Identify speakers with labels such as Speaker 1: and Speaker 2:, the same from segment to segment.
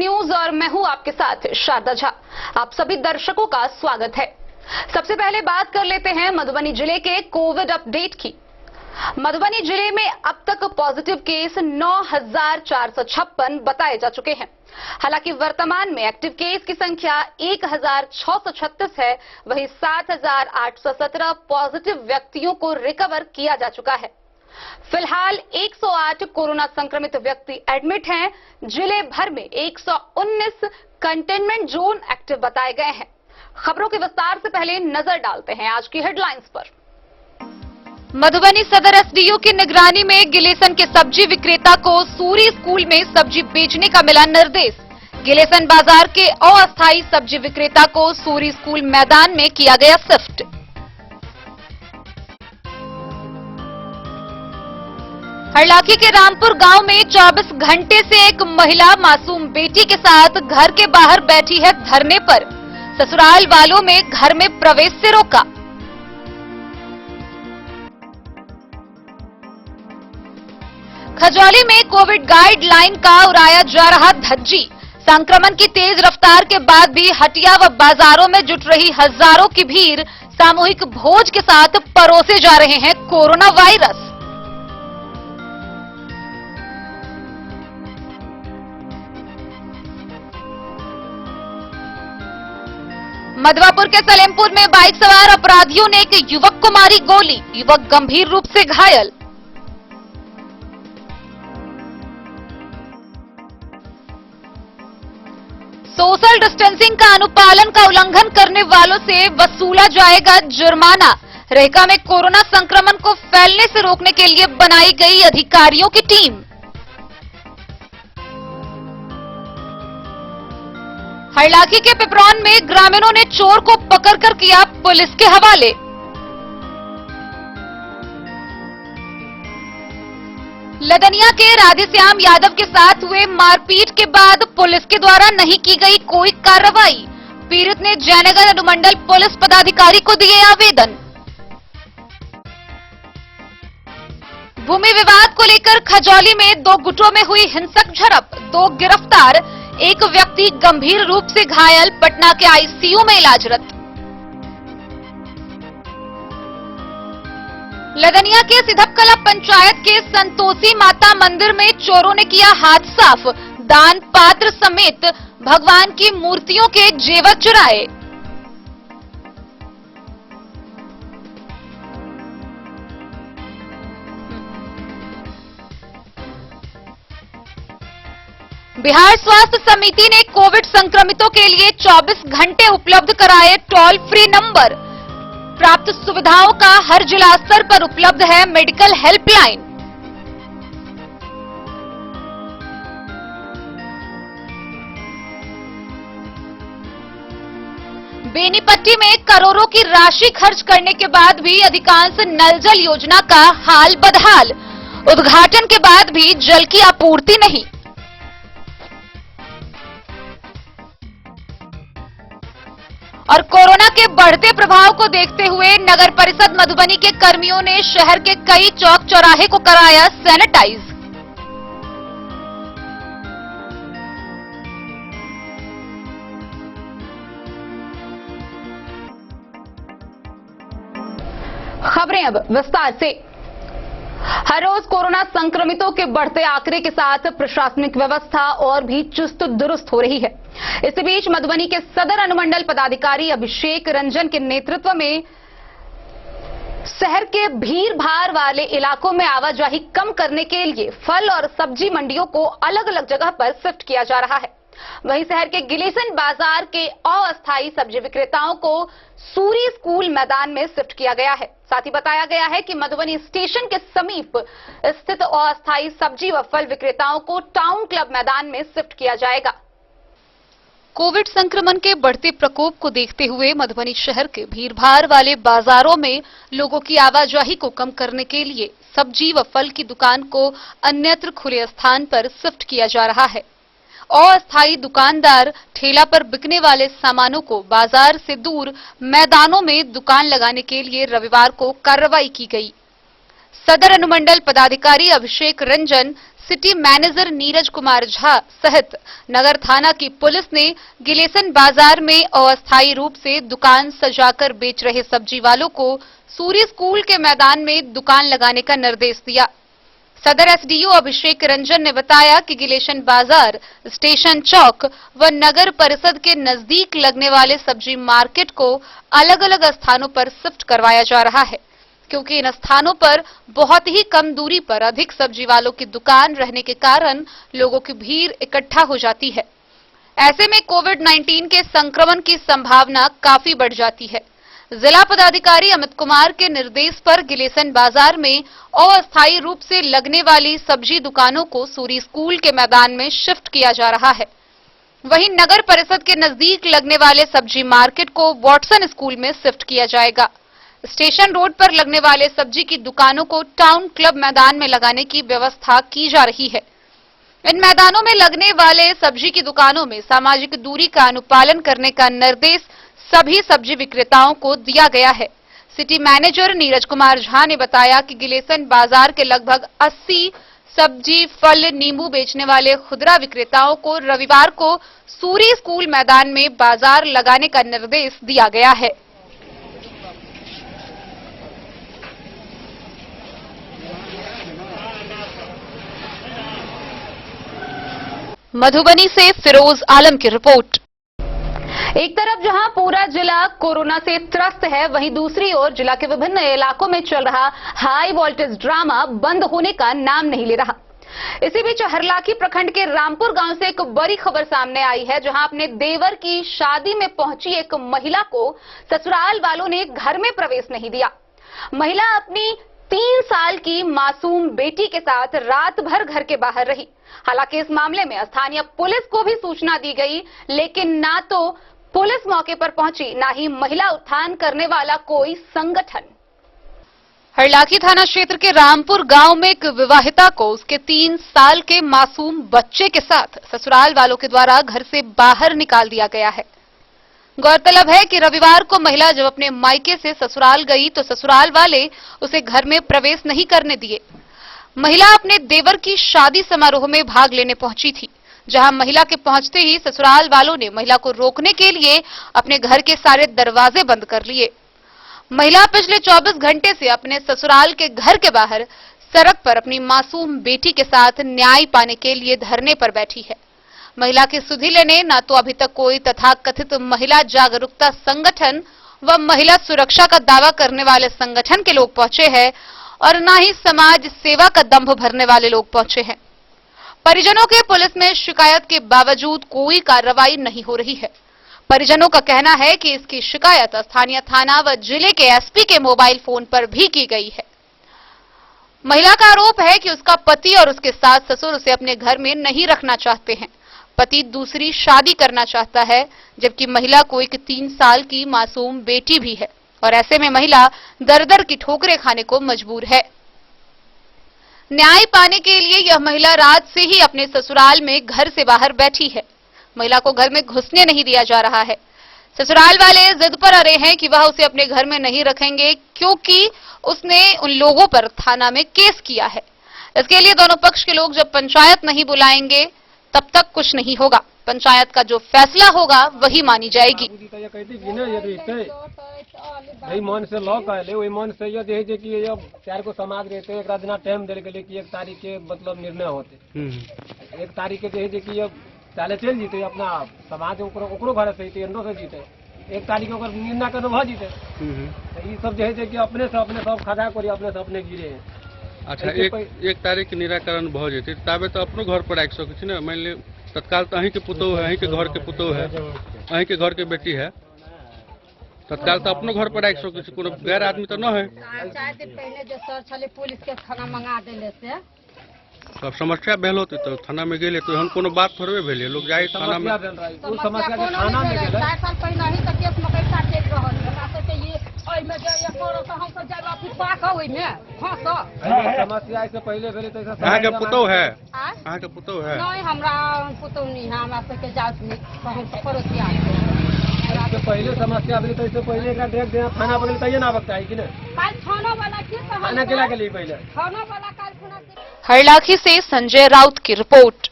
Speaker 1: News और मैं हूं आपके साथ शारदा झा। आप सभी दर्शकों का स्वागत है। सबसे पहले बात कर लेते हैं मधुबनी जिले के कोविड अपडेट की। मधुबनी जिले में अब तक पॉजिटिव केस 9,456 बताए जा चुके हैं। हालांकि वर्तमान में एक्टिव केस की संख्या 1,636 है। वहीं 7,817 पॉजिटिव व्यक्तियों को रिकवर किया जा चुका है। फिलहाल 108 कोरोना संक्रमित व्यक्ति एडमिट हैं। जिले भर में 119 कंटेनमेंट जोन एक्टिव बताए गए हैं। खबरों के विस्तार से पहले नजर डालते हैं आज की हेडलाइंस पर। मधुबनी सदर एसडीओ की निगरानी में गिलेसन के सब्जी विक्रेता को सूरी स्कूल में सब्जी बेचने का मिला निर्देश। गिलेसन बाजार के अस्थायी सब्जी विक्रेता को सूरी स्कूल मैदान में किया गया शिफ्ट। हरलाखी के रामपुर गांव में 24 घंटे से एक महिला मासूम बेटी के साथ घर के बाहर बैठी है धरने पर। ससुराल वालों में घर में प्रवेश से रोका। खजौली में कोविड गाइडलाइन का उड़ाया जा रहा धज्जी। संक्रमण की तेज रफ्तार के बाद भी हटिया व बाजारों में जुट रही हजारों की भीड़ सामूहिक भोज के साथ परोसे जा रहे हैं कोरोना वायरस। मधवापुर के सलेमपुर में बाइक सवार अपराधियों ने एक युवक को मारी गोली। युवक गंभीर रूप से घायल। सोशल डिस्टेंसिंग का अनुपालन का उल्लंघन करने वालों से वसूला जाएगा जुर्माना। रेखा में कोरोना संक्रमण को फैलने से रोकने के लिए बनाई गई अधिकारियों की टीम। हरलाखी के पिपरौन में ग्रामीणों ने चोर को पकड़कर किया पुलिस के हवाले। लदनिया के राधेश्याम यादव के साथ हुए मारपीट के बाद पुलिस के द्वारा नहीं की गई कोई कार्रवाई। पीड़ित ने जयनगर अनुमंडल पुलिस पदाधिकारी को दिए आवेदन। भूमि विवाद को लेकर खजौली में 2 गुटों में हुई हिंसक झड़प। 2 गिरफ्तार, एक व्यक्ति गंभीर रूप से घायल, पटना के आईसीयू में इलाजरत। लदनिया के सिधपकला पंचायत के संतोषी माता मंदिर में चोरों ने किया हाथ साफ। दान पात्र समेत भगवान की मूर्तियों के जेवर चुराए। बिहार स्वास्थ्य समिति ने कोविड संक्रमितों के लिए 24 घंटे उपलब्ध कराए टोल फ्री नंबर। प्राप्त सुविधाओं का हर जिला स्तर पर उपलब्ध है मेडिकल हेल्पलाइन। बेनीपट्टी में करोड़ों की राशि खर्च करने के बाद भी अधिकांश नल जल योजना का हाल बदहाल। उद्घाटन के बाद भी जल की आपूर्ति नहीं। और कोरोना के बढ़ते प्रभाव को देखते हुए नगर परिषद मधुबनी के कर्मियों ने शहर के कई चौक चौराहे को कराया सैनिटाइज। खबरें अब विस्तार से। हर रोज कोरोना संक्रमितों के बढ़ते आंकड़े के साथ प्रशासनिक व्यवस्था और भी चुस्त दुरुस्त हो रही है। इसी बीच मधुबनी के सदर अनुमंडल पदाधिकारी अभिषेक रंजन के नेतृत्व में शहर के भीड़ भाड़ वाले इलाकों में आवाजाही कम करने के लिए फल और सब्जी मंडियों को अलग अलग जगह पर शिफ्ट किया जा रहा है। वहीं शहर के गिलेसन बाजार के अस्थायी सब्जी विक्रेताओं को सूरी स्कूल मैदान में शिफ्ट किया गया है। साथ ही बताया गया है कि मधुबनी स्टेशन के समीप स्थित अस्थायी सब्जी व फल विक्रेताओं को टाउन क्लब मैदान में शिफ्ट किया जाएगा। कोविड संक्रमण के बढ़ते प्रकोप को देखते हुए मधुबनी शहर के भीड़भाड़ वाले बाजारों में लोगों की आवाजाही को कम करने के लिए सब्जी व फल की दुकान को अन्यत्र खुले स्थान पर शिफ्ट किया जा रहा है। अस्थायी दुकानदार ठेला पर बिकने वाले सामानों को बाजार से दूर मैदानों में दुकान लगाने के लिए रविवार को कार्रवाई की गई। सदर अनुमंडल पदाधिकारी अभिषेक रंजन, सिटी मैनेजर नीरज कुमार झा सहित नगर थाना की पुलिस ने गिलेसन बाजार में अस्थायी रूप से दुकान सजाकर बेच रहे सब्जी वालों को सूर्य स्कूल के मैदान में दुकान लगाने का निर्देश दिया। सदर एसडीओ अभिषेक रंजन ने बताया कि गिलेसन बाजार, स्टेशन चौक व नगर परिषद के नजदीक लगने वाले सब्जी मार्केट को अलग अलग स्थानों पर शिफ्ट करवाया जा रहा है, क्योंकि इन स्थानों पर बहुत ही कम दूरी पर अधिक सब्जी वालों की दुकान रहने के कारण लोगों की भीड़ इकट्ठा हो जाती है। ऐसे में कोविड-19 के संक्रमण की संभावना काफी बढ़ जाती है। जिला पदाधिकारी अमित कुमार के निर्देश पर गिलेसन बाजार में अस्थायी रूप से लगने वाली सब्जी दुकानों को सूरी स्कूल के मैदान में शिफ्ट किया जा रहा है। वहीं नगर परिषद के नजदीक लगने वाले सब्जी मार्केट को वॉटसन स्कूल में शिफ्ट किया जाएगा। स्टेशन रोड पर लगने वाले सब्जी की दुकानों को टाउन क्लब मैदान में लगाने की व्यवस्था की जा रही है। इन मैदानों में लगने वाले सब्जी की दुकानों में सामाजिक दूरी का अनुपालन करने का निर्देश सभी सब्जी विक्रेताओं को दिया गया है। सिटी मैनेजर नीरज कुमार झा ने बताया कि गिलेसन बाजार के लगभग 80 सब्जी, फल, नींबू बेचने वाले खुदरा विक्रेताओं को रविवार को सूरी स्कूल मैदान में बाजार लगाने का निर्देश दिया गया है। मधुबनी से फिरोज आलम की रिपोर्ट। एक तरफ जहां पूरा जिला कोरोना से त्रस्त है, वहीं दूसरी ओर जिला के विभिन्न इलाकों में चल रहा हाई वोल्टेज ड्रामा बंद होने का नाम नहीं ले रहा। इसी बीच हरलाखी प्रखंड के रामपुर गांव से एक बड़ी खबर सामने आई है, जहां अपने देवर की शादी में पहुंची एक महिला को ससुराल वालों ने घर में प्रवेश नहीं दिया। महिला अपनी 3 साल की मासूम बेटी के साथ रात भर घर के बाहर रही। हालांकि इस मामले में स्थानीय पुलिस को भी सूचना दी गई, लेकिन ना तो पुलिस मौके पर पहुंची, ना ही महिला उत्थान करने वाला कोई संगठन। हरलाखी थाना क्षेत्र के रामपुर गांव में एक विवाहिता को उसके 3 साल के मासूम बच्चे के साथ ससुराल वालों के द्वारा घर से बाहर निकाल दिया गया है। गौरतलब है कि रविवार को महिला जब अपने मायके से ससुराल गई तो ससुराल वाले उसे घर में प्रवेश नहीं करने दिए। महिला अपने देवर की शादी समारोह में भाग लेने पहुंची थी, जहां महिला के पहुंचते ही ससुराल वालों ने महिला को रोकने के लिए अपने घर के सारे दरवाजे बंद कर लिए। महिला पिछले 24 घंटे से अपने ससुराल के घर के बाहर सड़क पर अपनी मासूम बेटी के साथ न्याय पाने के लिए धरने पर बैठी है। महिला की सुधि लेने न तो अभी तक कोई तथाकथित महिला जागरूकता संगठन व महिला सुरक्षा का दावा करने वाले संगठन के लोग पहुंचे हैं और न ही समाज सेवा का दंभ भरने वाले लोग पहुंचे हैं। परिजनों के पुलिस में शिकायत के बावजूद कोई कार्रवाई नहीं हो रही है। परिजनों का कहना है कि इसकी शिकायत स्थानीय थाना व जिले के एसपी के मोबाइल फोन पर भी की गई है। महिला का आरोप है कि उसका पति और उसके सास ससुर उसे अपने घर में नहीं रखना चाहते हैं। पति दूसरी शादी करना चाहता है, जबकि महिला को एक 3 साल की मासूम बेटी भी है और ऐसे में महिला दर-दर की ठोकरें खाने को मजबूर है। न्याय पाने के लिए यह महिला रात से ही अपने ससुराल में घर से बाहर बैठी है। महिला को घर में घुसने नहीं दिया जा रहा है। ससुराल वाले जिद पर अड़े हैं कि वह उसे अपने घर में नहीं रखेंगे, क्योंकि उसने उन लोगों पर थाना में केस किया है। इसके लिए दोनों पक्ष के लोग जब पंचायत नहीं बुलाएंगे तब तक कुछ नहीं होगा। पंचायत का जो फैसला होगा वही मानी जाएगी।
Speaker 2: मन से लॉ कहले वही मन से ये जे कि अब 4 को समाज रहते एक दिन टाइम देल गेले कि 1 तारीख के मतलब निर्णय होते। 1 तारीख के जे कि अब चाले चल जीते अपना समाज ओकरो घर से एंडो से जीते 1 तारीख के निर्णय कर भ जीते। ये सब जे कि अपने से सब खड़ा करी अपने से अपने गिरे।
Speaker 3: अच्छा, 1 तारीख के निराकरण भ जेते तबे तो अपनो घर पर आइक सकै छी ने। मान ले तत्काल तो अहीं के पुतौ है, अहीं के घर के पुतौ है, अहीं के घर के बेटी है, तत्काल तो अपनो घर पर आइक सकै छी, कोनो गैर आदमी तो न है।
Speaker 4: 4 दिन पहले जो सर छले पुलिस के थाना मंगा देले से
Speaker 3: सब समस्या भेल होते तो थाना में गेले तो हम कोनो बात थोड़े भेले लोग जाए थाना में।
Speaker 2: वो समस्या के थाना में गेले
Speaker 4: 4 साल पहले ही तक केस मकई का चेक रहल हमरा से के ये ओइ में जे ये करो तो हम सब जाबा फिर पाक ओइ में हां तो
Speaker 2: समस्या से पहले भेले तो ऐसा
Speaker 3: अहाँ के पुतौ है, अहाँ के पुतौ है
Speaker 4: नहीं हमरा पुतौ नहीं है, हमरा से के जात में हम पड़ोसिया
Speaker 2: इससे पहले समस्या अभी तो इससे पहले एक देख देना थाना बगल कहिए ना बकता है कि ना
Speaker 4: काल थाना वाला के
Speaker 2: थाना केला के लिए पहले
Speaker 4: थाना वाला काल खुना
Speaker 1: हरलाखी से संजय राउत की रिपोर्ट।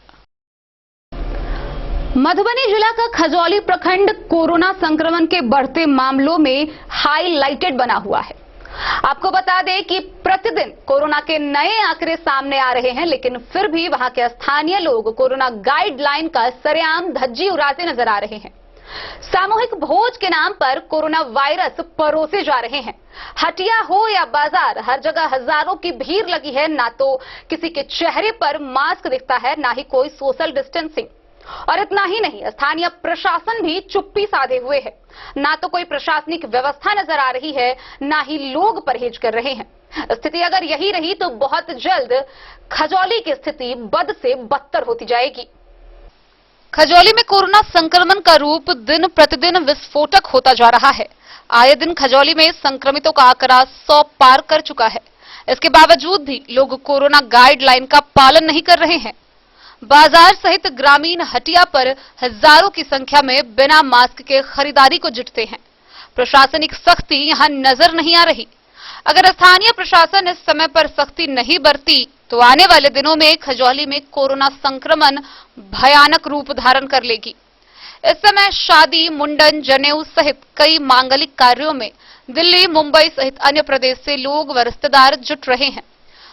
Speaker 1: मधुबनी जिला का खजौली प्रखंड कोरोना संक्रमण के बढ़ते मामलों में हाईलाइटेड बना हुआ है। आपको बता दें कि प्रतिदिन कोरोना के नए आंकड़े सामने आ रहे हैं, लेकिन फिर भी वहां के स्थानीय लोग कोरोना गाइडलाइन का सरेआम धज्जी उड़ाते नजर आ रहे हैं। सामूहिक भोज के नाम पर कोरोना वायरस परोसे जा रहे हैं। हटिया हो या बाजार, हर जगह हजारों की भीड़ लगी है। ना तो किसी के चेहरे पर मास्क दिखता है, ना ही कोई सोशल डिस्टेंसिंग। और इतना ही नहीं, स्थानीय प्रशासन भी चुप्पी साधे हुए है। ना तो कोई प्रशासनिक व्यवस्था नजर आ रही है, ना ही लोग परहेज कर रहे हैं। स्थिति अगर यही रही तो बहुत जल्द खजौली की स्थिति बद से बदतर होती जाएगी। खजौली में कोरोना संक्रमण का रूप दिन प्रतिदिन विस्फोटक होता जा रहा है। आए दिन खजौली में संक्रमितों का आंकड़ा 100 पार कर चुका है। इसके बावजूद भी लोग कोरोना गाइडलाइन का पालन नहीं कर रहे हैं। बाजार सहित ग्रामीण हटिया पर हजारों की संख्या में बिना मास्क के खरीदारी को जुटते हैं। प्रशासनिक सख्ती यहां नजर नहीं आ रही। अगर स्थानीय प्रशासन इस समय पर सख्ती नहीं बरती तो आने वाले दिनों में खजौली में कोरोना संक्रमण भयानक रूप धारण कर लेगी। इस समय शादी, मुंडन, जनेऊ सहित कई मांगलिक कार्यों में दिल्ली, मुंबई सहित अन्य प्रदेश से लोग व रिश्तेदार जुट रहे हैं।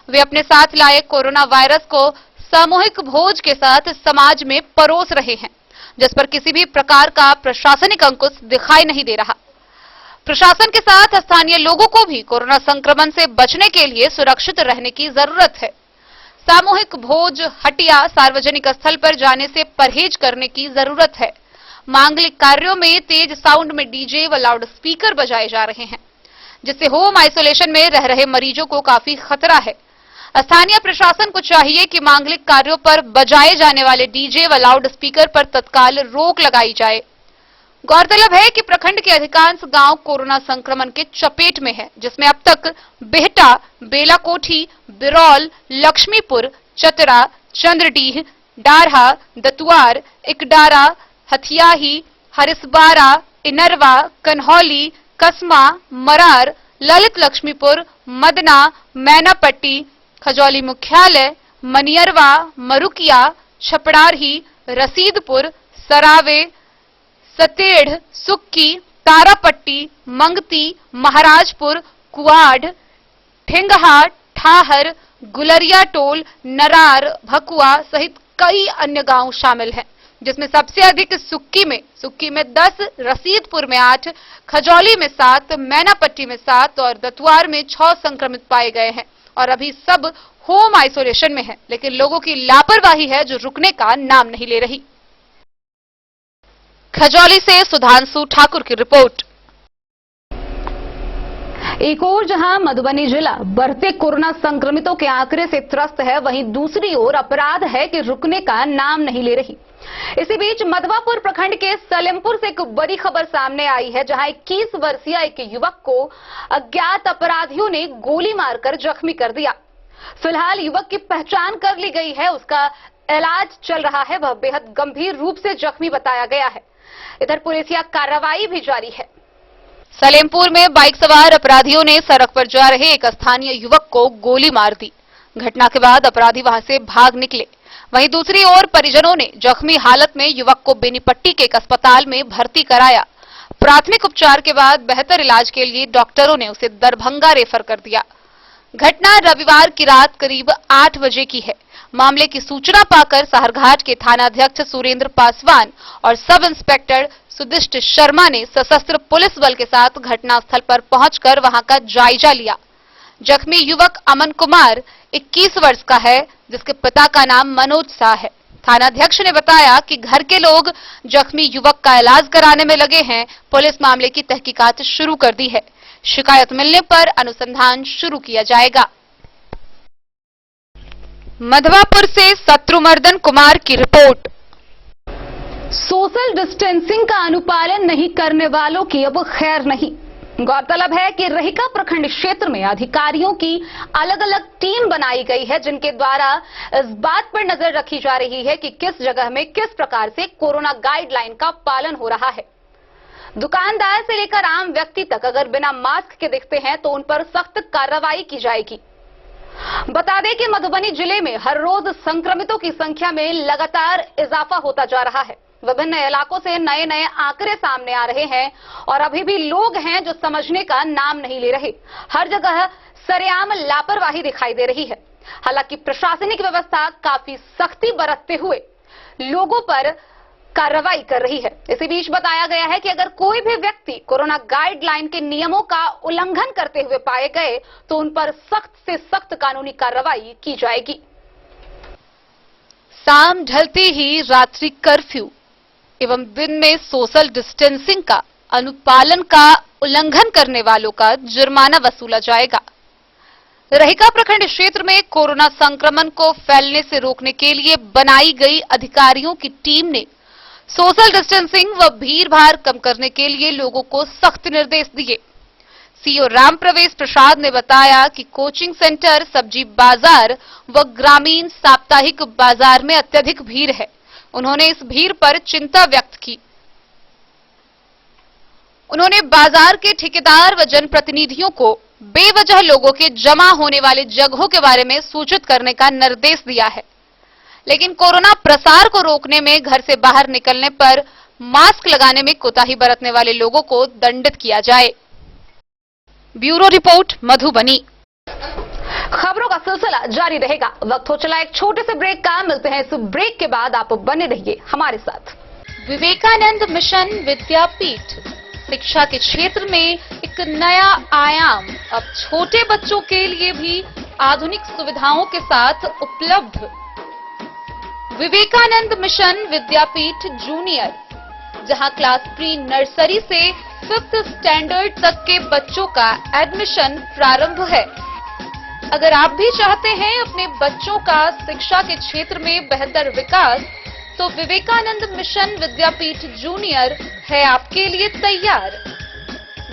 Speaker 1: वे अपने साथ लाए कोरोना वायरस को सामूहिक भोज के साथ समाज में परोस रहे हैं, जिस पर किसी भी प्रकार का प्रशासनिक अंकुश दिखाई नहीं दे रहा। प्रशासन के साथ स्थानीय लोगों को भी कोरोना संक्रमण से बचने के लिए सुरक्षित रहने की जरूरत है। सामूहिक भोज, हटिया, सार्वजनिक स्थल पर जाने से परहेज करने की जरूरत है। मांगलिक कार्यों में तेज साउंड में डीजे व लाउड स्पीकर बजाए जा रहे हैं, जिससे होम आइसोलेशन में रह रहे मरीजों को काफी खतरा है। स्थानीय प्रशासन को चाहिए कि मांगलिक कार्यों पर बजाए जाने वाले डीजे व लाउड स्पीकर पर तत्काल रोक लगाई जाए। गौरतलब है कि प्रखंड के अधिकांश गांव कोरोना संक्रमण के चपेट में है, जिसमें अब तक बेहटा, बेलाकोठी, बिरौल, लक्ष्मीपुर, चतरा, चंद्रडीह, डारहा, दतुआर, इकडारा, हथियाही, हरिसबारा, इनरवा, कन्हौली, कसमा, मरार, ललित लक्ष्मीपुर, मदना, मैनापट्टी, खजौली मुख्यालय, मनियरवा, मरुकिया, छपड़ारही, रसीदपुर, सरावे, सतेढ़, सुक्की, तारापट्टी, मंगती, महाराजपुर, कुआड, ठेंगहा, ठाहर, गुलरिया टोल, नरार, भकुआ सहित कई अन्य गांव शामिल हैं, जिसमें सबसे अधिक सुक्की में 10, रसीदपुर में 8, खजौली में 7, मैनापट्टी में 7 और दतुआर में 6 संक्रमित पाए गए हैं और अभी सब होम आइसोलेशन में है। लेकिन लोगों की लापरवाही है जो रुकने का नाम नहीं ले रही। खजौली से सुधांशु ठाकुर की रिपोर्ट। एक ओर जहां मधुबनी जिला बढ़ते कोरोना संक्रमितों के आंकड़े से त्रस्त है, वहीं दूसरी ओर अपराध है कि रुकने का नाम नहीं ले रही। इसी बीच मधवापुर प्रखंड के सलेमपुर से एक बड़ी खबर सामने आई है, जहां 21 वर्षीय एक युवक को अज्ञात अपराधियों ने गोली मारकर जख्मी कर दिया। फिलहाल युवक की पहचान कर ली गई है, उसका इलाज चल रहा है। वह बेहद गंभीर रूप से जख्मी बताया गया है। इधर पुलिसिया कार्रवाई भी जारी है। सलेमपुर में बाइक सवार अपराधियों ने सड़क पर जा रहे एक स्थानीय युवक को गोली मार दी। घटना के बाद अपराधी वहां से भाग निकले। वहीं दूसरी ओर परिजनों ने जख्मी हालत में युवक को बेनीपट्टी के एक अस्पताल में भर्ती कराया। प्राथमिक उपचार के बाद बेहतर इलाज के लिए डॉक्टरों ने उसे दरभंगा रेफर कर दिया। घटना रविवार की रात करीब 8 बजे की है। मामले की सूचना पाकर साहरघाट के थानाध्यक्ष सुरेंद्र पासवान और सब इंस्पेक्टर सुदिष्ट शर्मा ने सशस्त्र पुलिस बल के साथ घटनास्थल पर पहुंचकर वहां का जायजा लिया। जख्मी युवक अमन कुमार 21 वर्ष का है, जिसके पिता का नाम मनोज शाह है। थानाध्यक्ष ने बताया कि घर के लोग जख्मी युवक का इलाज कराने में लगे हैं। पुलिस मामले की तहकीकात शुरू कर दी है। शिकायत मिलने पर अनुसंधान शुरू किया जाएगा। मधवापुर से शत्रुमर्दन कुमार की रिपोर्ट। सोशल डिस्टेंसिंग का अनुपालन नहीं करने वालों की अब खैर नहीं। गौरतलब है कि रहिका प्रखंड क्षेत्र में अधिकारियों की अलग अलग टीम बनाई गई है, जिनके द्वारा इस बात पर नजर रखी जा रही है कि किस जगह में किस प्रकार से कोरोना गाइडलाइन का पालन हो रहा है। दुकानदार से लेकर आम व्यक्ति तक अगर बिना मास्क के दिखते हैं तो उन पर सख्त कार्रवाई की जाएगी। बता दें कि मधुबनी जिले में हर रोज संक्रमितों की संख्या में लगातार इजाफा होता जा रहा है। विभिन्न इलाकों से नए नए आंकड़े सामने आ रहे हैं और अभी भी लोग हैं जो समझने का नाम नहीं ले रहे। हर जगह सरेआम लापरवाही दिखाई दे रही है। हालांकि प्रशासनिक व्यवस्था काफी सख्ती बरतते हुए लोगों पर कार्रवाई कर रही है। इसी बीच बताया गया है कि अगर कोई भी व्यक्ति कोरोना गाइडलाइन के नियमों का उल्लंघन करते हुए पाए गए तो उन पर सख्त से सख्त कानूनी कार्रवाई की जाएगी। शाम ढलते ही रात्रि कर्फ्यू एवं दिन में सोशल डिस्टेंसिंग का अनुपालन का उल्लंघन करने वालों का जुर्माना वसूला जाएगा। रहिका प्रखंड क्षेत्र में कोरोना संक्रमण को फैलने से रोकने के लिए बनाई गई अधिकारियों की टीम ने सोशल डिस्टेंसिंग व भीड़-भाड़ कम करने के लिए लोगों को सख्त निर्देश दिए। सीओ राम प्रवेश प्रसाद ने बताया कि कोचिंग सेंटर, सब्जी बाजार व ग्रामीण साप्ताहिक बाजार में अत्यधिक भीड़ है। उन्होंने इस भीड़ पर चिंता व्यक्त की। उन्होंने बाजार के ठेकेदार व जनप्रतिनिधियों को बेवजह लोगों के जमा होने वाले जगहों के बारे में सूचित करने का निर्देश दिया है, लेकिन कोरोना प्रसार को रोकने में घर से बाहर निकलने पर मास्क लगाने में कोताही बरतने वाले लोगों को दंडित किया जाए। Bureau report, Madhubani. खबरों का सिलसिला जारी रहेगा। वक्त हो चला एक छोटे से ब्रेक का। मिलते हैं इस ब्रेक के बाद। आप बने रहिए हमारे साथ। विवेकानंद मिशन विद्यापीठ शिक्षा के क्षेत्र में एक नया आयाम अब छोटे बच्चों के लिए भी आधुनिक सुविधाओं के साथ उपलब्ध। विवेकानंद मिशन विद्यापीठ जूनियर, जहां क्लास प्री नर्सरी से 5th स्टैंडर्ड तक के बच्चों का एडमिशन प्रारंभ है। अगर आप भी चाहते हैं अपने बच्चों का शिक्षा के क्षेत्र में बेहतर विकास, तो विवेकानंद मिशन विद्यापीठ जूनियर है आपके लिए तैयार।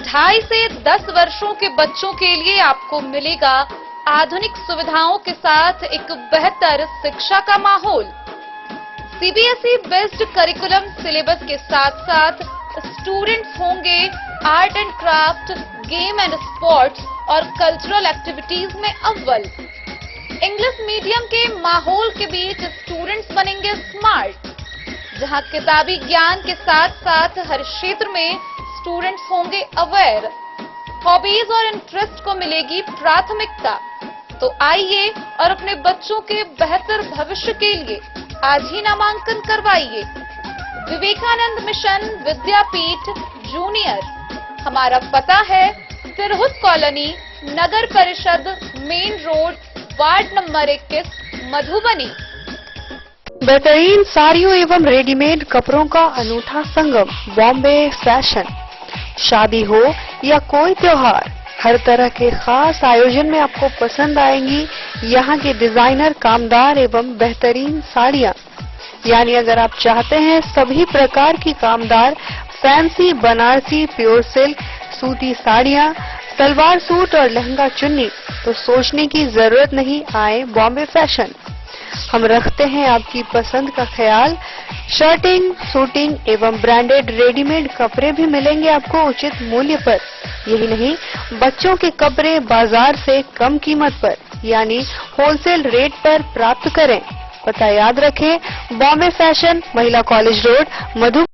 Speaker 1: 2.5 से 10 वर्षों के बच्चों के लिए आपको मिलेगा आधुनिक सुविधाओं के साथ एक बेहतर शिक्षा का माहौल। सीबीएसई बेस्ड करिकुलम सिलेबस के साथ साथ स्टूडेंट्स होंगे art and craft, game and sports और कल्चरल एक्टिविटीज में अव्वल। इंग्लिश मीडियम के माहौल के बीच स्टूडेंट्स बनेंगे स्मार्ट, जहां किताबी ज्ञान के साथ साथ हर क्षेत्र में स्टूडेंट्स होंगे अवेयर। हॉबीज और इंटरेस्ट को मिलेगी प्राथमिकता। तो आइए और अपने बच्चों के बेहतर भविष्य के लिए आज ही नामांकन करवाइए। विवेकानंद मिशन विद्यापीठ जूनियर। हमारा पता है तिरहुत कॉलोनी, नगर परिषद, main road, ward number 21, Madhubani.
Speaker 5: बेहतरीन साड़ियों एवं रेडीमेड कपड़ों का अनूठा संगम, बॉम्बे फैशन। शादी हो या कोई त्योहार, हर तरह के खास आयोजन में आपको पसंद आएंगी यहाँ की डिजाइनर, कामदार एवं बेहतरीन साड़ियाँ। यानी अगर आप चाहते हैं सभी प्रकार की कामदार, फैंसी, बनारसी, प्योर सिल्क, सूती साड़ियाँ, सलवार सूट और लहंगा चुन्नी, तो सोचने की जरूरत नहीं, आए बॉम्बे फैशन। हम रखते हैं आपकी पसंद का ख्याल। शर्टिंग, सूटिंग एवं ब्रांडेड रेडीमेड कपड़े भी मिलेंगे आपको उचित मूल्य पर। यही नहीं, बच्चों के कपड़े बाजार से कम कीमत पर यानी होलसेल रेट पर प्राप्त करें। पता याद रखें, बॉम्बे फैशन, महिला कॉलेज रोड, मधु।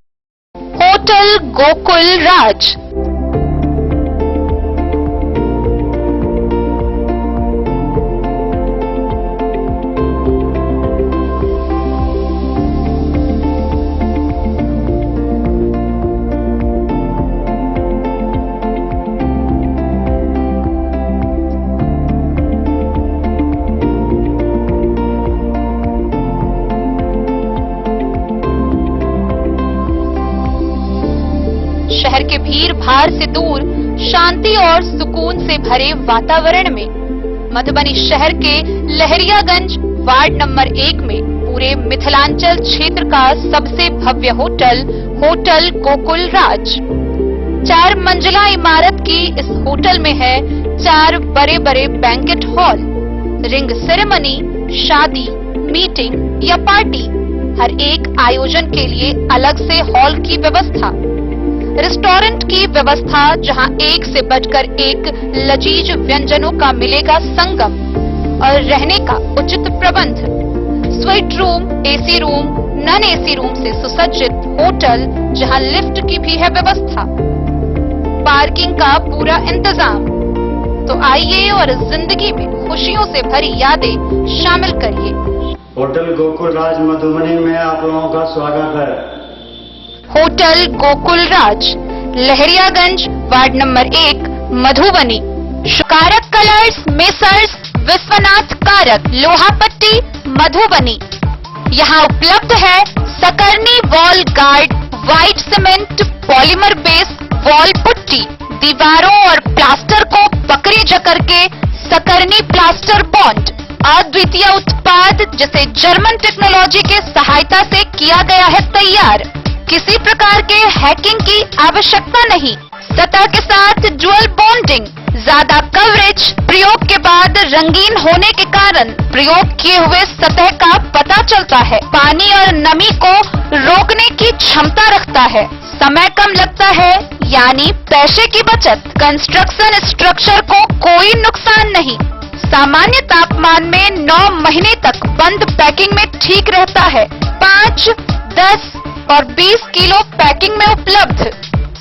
Speaker 1: होटल गोकुल राज। शहर के भीड़ भाड़ से दूर, शांति और सुकून से भरे वातावरण में मधुबनी शहर के लहरियागंज वार्ड नंबर 1 में पूरे मिथिलांचल क्षेत्र का सबसे भव्य होटल, होटल गोकुल राज। 4 मंजिला इमारत की इस होटल में है 4 बड़े बड़े बैंकेट हॉल, रिंग सेरेमनी, शादी, मीटिंग या पार्टी, हर एक आयोजन के लिए अलग से हॉल की व्यवस्था। रेस्टोरेंट की व्यवस्था, जहां एक से बढ़कर एक लजीज व्यंजनों का मिलेगा संगम, और रहने का उचित प्रबंध। Suite room, AC room, non AC room से सुसज्जित होटल, जहां लिफ्ट की भी है व्यवस्था, पार्किंग का पूरा इंतजाम। तो आइए और जिंदगी में खुशियों से भरी यादें शामिल करिए।
Speaker 6: होटल गोकुल राज मधुबनी में आप लोगों का स्वागत है।
Speaker 1: होटल गोकुल राज, लहरियागंज, वार्ड नंबर 1, मधुबनी। कारक कलर्स, मेसर्स विश्वनाथ कारक, लोहापट्टी, मधुबनी। यहाँ उपलब्ध है Sakarni wall guard, white cement polymer base wall putty, दीवारों और प्लास्टर को पकड़े जकड़ के सकरनी प्लास्टर बॉन्ड, अद्वितीय उत्पाद जिसे जर्मन टेक्नोलॉजी के सहायता से किया गया है तैयार। किसी प्रकार के हैकिंग की आवश्यकता नहीं। सतह के साथ डुअल बॉन्डिंग, ज्यादा कवरेज, प्रयोग के बाद रंगीन होने के कारण प्रयोग किए हुए सतह का पता चलता है। पानी और नमी को रोकने की क्षमता रखता है। समय कम लगता है, यानी पैसे की बचत। कंस्ट्रक्शन स्ट्रक्चर को कोई नुकसान नहीं। सामान्य तापमान में 9 महीने तक बंद पैकिंग में ठीक रहता है। 5, 10 और 20 किलो पैकिंग में उपलब्ध।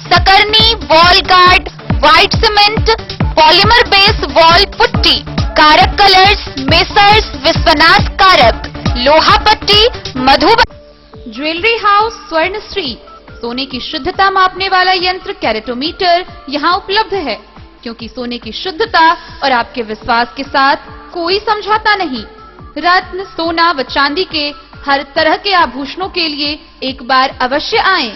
Speaker 1: Sakarni wall guard, white cement polymer base wall putty, Karak colours, messrs Vishwanath Karak, Lohapatti, Madhubani. Jewellery house Swarnashree, सोने की शुद्धता मापने वाला यंत्र कैरेटोमीटर यहाँ उपलब्ध है, क्योंकि सोने की शुद्धता और आपके विश्वास के साथ कोई समझौता नहीं। रत्न, सोना व चांदी के हर तरह के आभूषणों के लिए एक बार अवश्य आएं।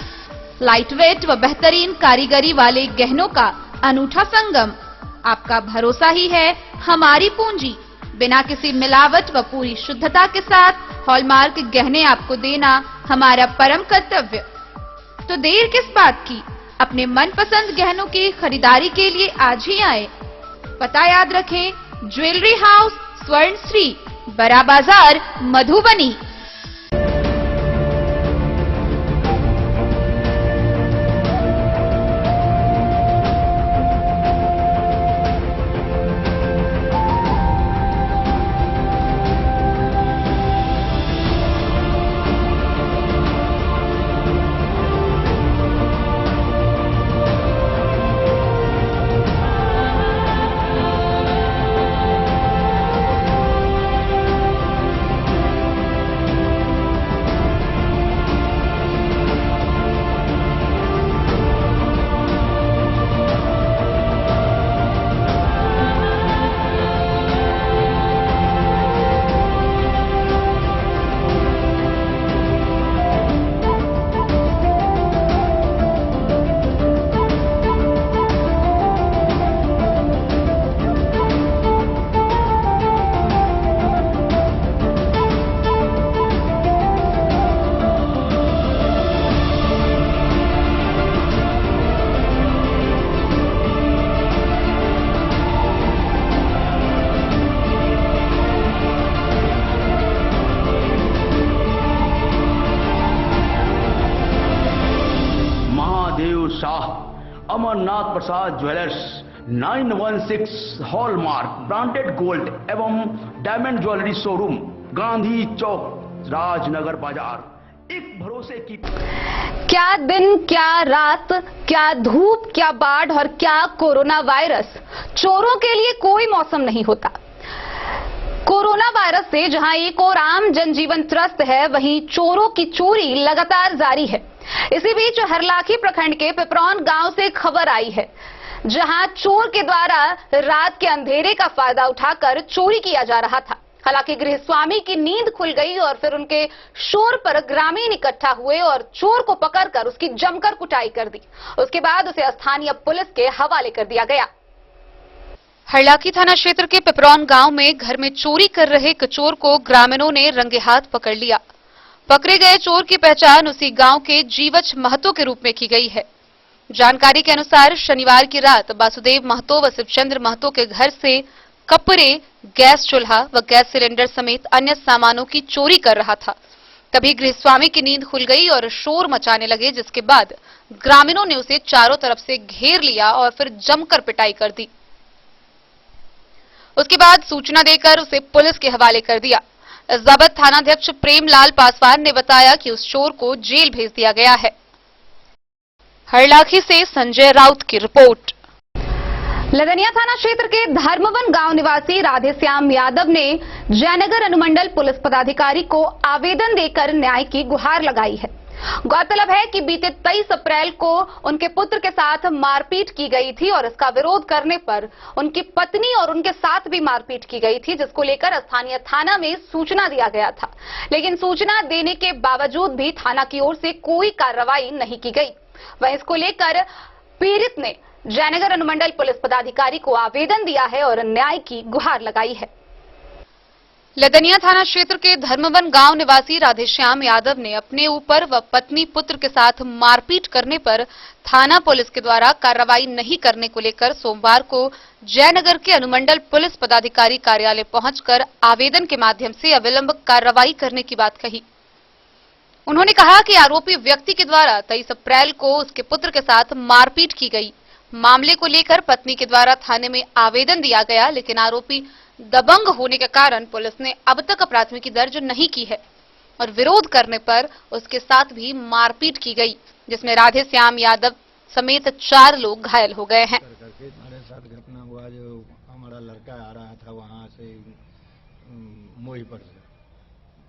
Speaker 1: लाइट वेट व बेहतरीन कारीगरी वाले गहनों का अनूठा संगम। आपका भरोसा ही है हमारी पूंजी। बिना किसी मिलावट व पूरी शुद्धता के साथ हॉलमार्क गहने आपको देना हमारा परम कर्तव्य। तो देर किस बात की, अपने मनपसंद गहनों की खरीदारी के लिए आज ही आए। पता याद रखें, ज्वेलरी हाउस स्वर्णश्री, बड़ा बाजार, मधुबनी।
Speaker 7: अमरनाथ प्रसाद ज्वेलर्स, 916 हॉलमार्क ब्रांडेड गोल्ड एवं डायमंड ज्वेलरी शोरूम, गांधी चौक, राजनगर बाजार। एक भरोसे की।
Speaker 1: क्या दिन, क्या रात, क्या धूप, क्या बाढ़ और क्या कोरोना वायरस, चोरों के लिए कोई मौसम नहीं होता। कोरोना वायरस से जहां एक और आम जनजीवन त्रस्त है, वहीं चोरों की चोरी लगातार जारी है। इसी बीच हरलाखी प्रखंड के पिपरौन गांव से खबर आई है, जहां चोर के द्वारा रात के अंधेरे का फायदा उठाकर चोरी किया जा रहा था। हालांकि गृह स्वामी की नींद खुल गई और फिर उनके शोर पर ग्रामीण इकट्ठा हुए और चोर को पकड़कर उसकी जमकर कुटाई कर दी। उसके बाद उसे स्थानीय पुलिस के हवाले कर दिया गया। हरलाखी थाना क्षेत्र के पिपरौन गांव में घर में चोरी कर रहे एक चोर को ग्रामीणों ने रंगे हाथ पकड़ लिया। पकड़े गए चोर की पहचान उसी गांव के जीवच महतो के रूप में की गई है। जानकारी के अनुसार शनिवार की रात वासुदेव महतो व शिवचंद्र महतो के घर से कपड़े, गैस चूल्हा व गैस सिलेंडर समेत अन्य सामानों की चोरी कर रहा था। तभी गृहस्वामी की नींद खुल गई और शोर मचाने लगे, जिसके बाद ग्रामीणों ने उसे चारों तरफ से घेर लिया और फिर जमकर पिटाई कर दी। उसके बाद सूचना देकर उसे पुलिस के हवाले कर दिया। इस बाबत थानाध्यक्ष प्रेमलाल पासवान ने बताया कि उस चोर को जेल भेज दिया गया है। हरलाखी से संजय राउत की रिपोर्ट। लदनिया थाना क्षेत्र के धर्मवन गांव निवासी राधेश्याम यादव ने जयनगर अनुमंडल पुलिस पदाधिकारी को आवेदन देकर न्याय की गुहार लगाई है। गौरतलब है कि बीते 23 अप्रैल को उनके पुत्र के साथ मारपीट की गई थी और इसका विरोध करने पर उनकी पत्नी और उनके साथ भी मारपीट की गई थी, जिसको लेकर स्थानीय थाना में सूचना दिया गया था। लेकिन सूचना देने के बावजूद भी थाना की ओर से कोई कार्रवाई नहीं की गई। वहीं इसको लेकर पीड़ित ने जयनगर अनुमंडल पुलिस पदाधिकारी को आवेदन दिया है और न्याय की गुहार लगाई है। लदनिया थाना क्षेत्र के धर्मवन गांव निवासी राधेश्याम यादव ने अपने ऊपर व पत्नी पुत्र के साथ मारपीट करने पर थाना पुलिस के द्वारा कार्रवाई नहीं करने को लेकर सोमवार को जयनगर के अनुमंडल पुलिस पदाधिकारी कार्यालय पहुंचकर आवेदन के माध्यम से अविलंब कार्रवाई करने की बात कही। उन्होंने कहा कि आरोपी व्यक्ति के द्वारा 23 अप्रैल को उसके पुत्र के साथ मारपीट की गई। मामले को लेकर पत्नी के द्वारा थाने में आवेदन दिया गया, लेकिन आरोपी दबंग होने के कारण पुलिस ने अब तक प्राथमिकी दर्ज नहीं की है और विरोध करने पर उसके साथ भी मारपीट की गई, जिसमें राधेश्याम यादव समेत 4 लोग घायल हो गए हैं।
Speaker 8: हमारे साथ घटना हुआ, जो हमारा लड़का आ रहा था वहाँ से मोही पर से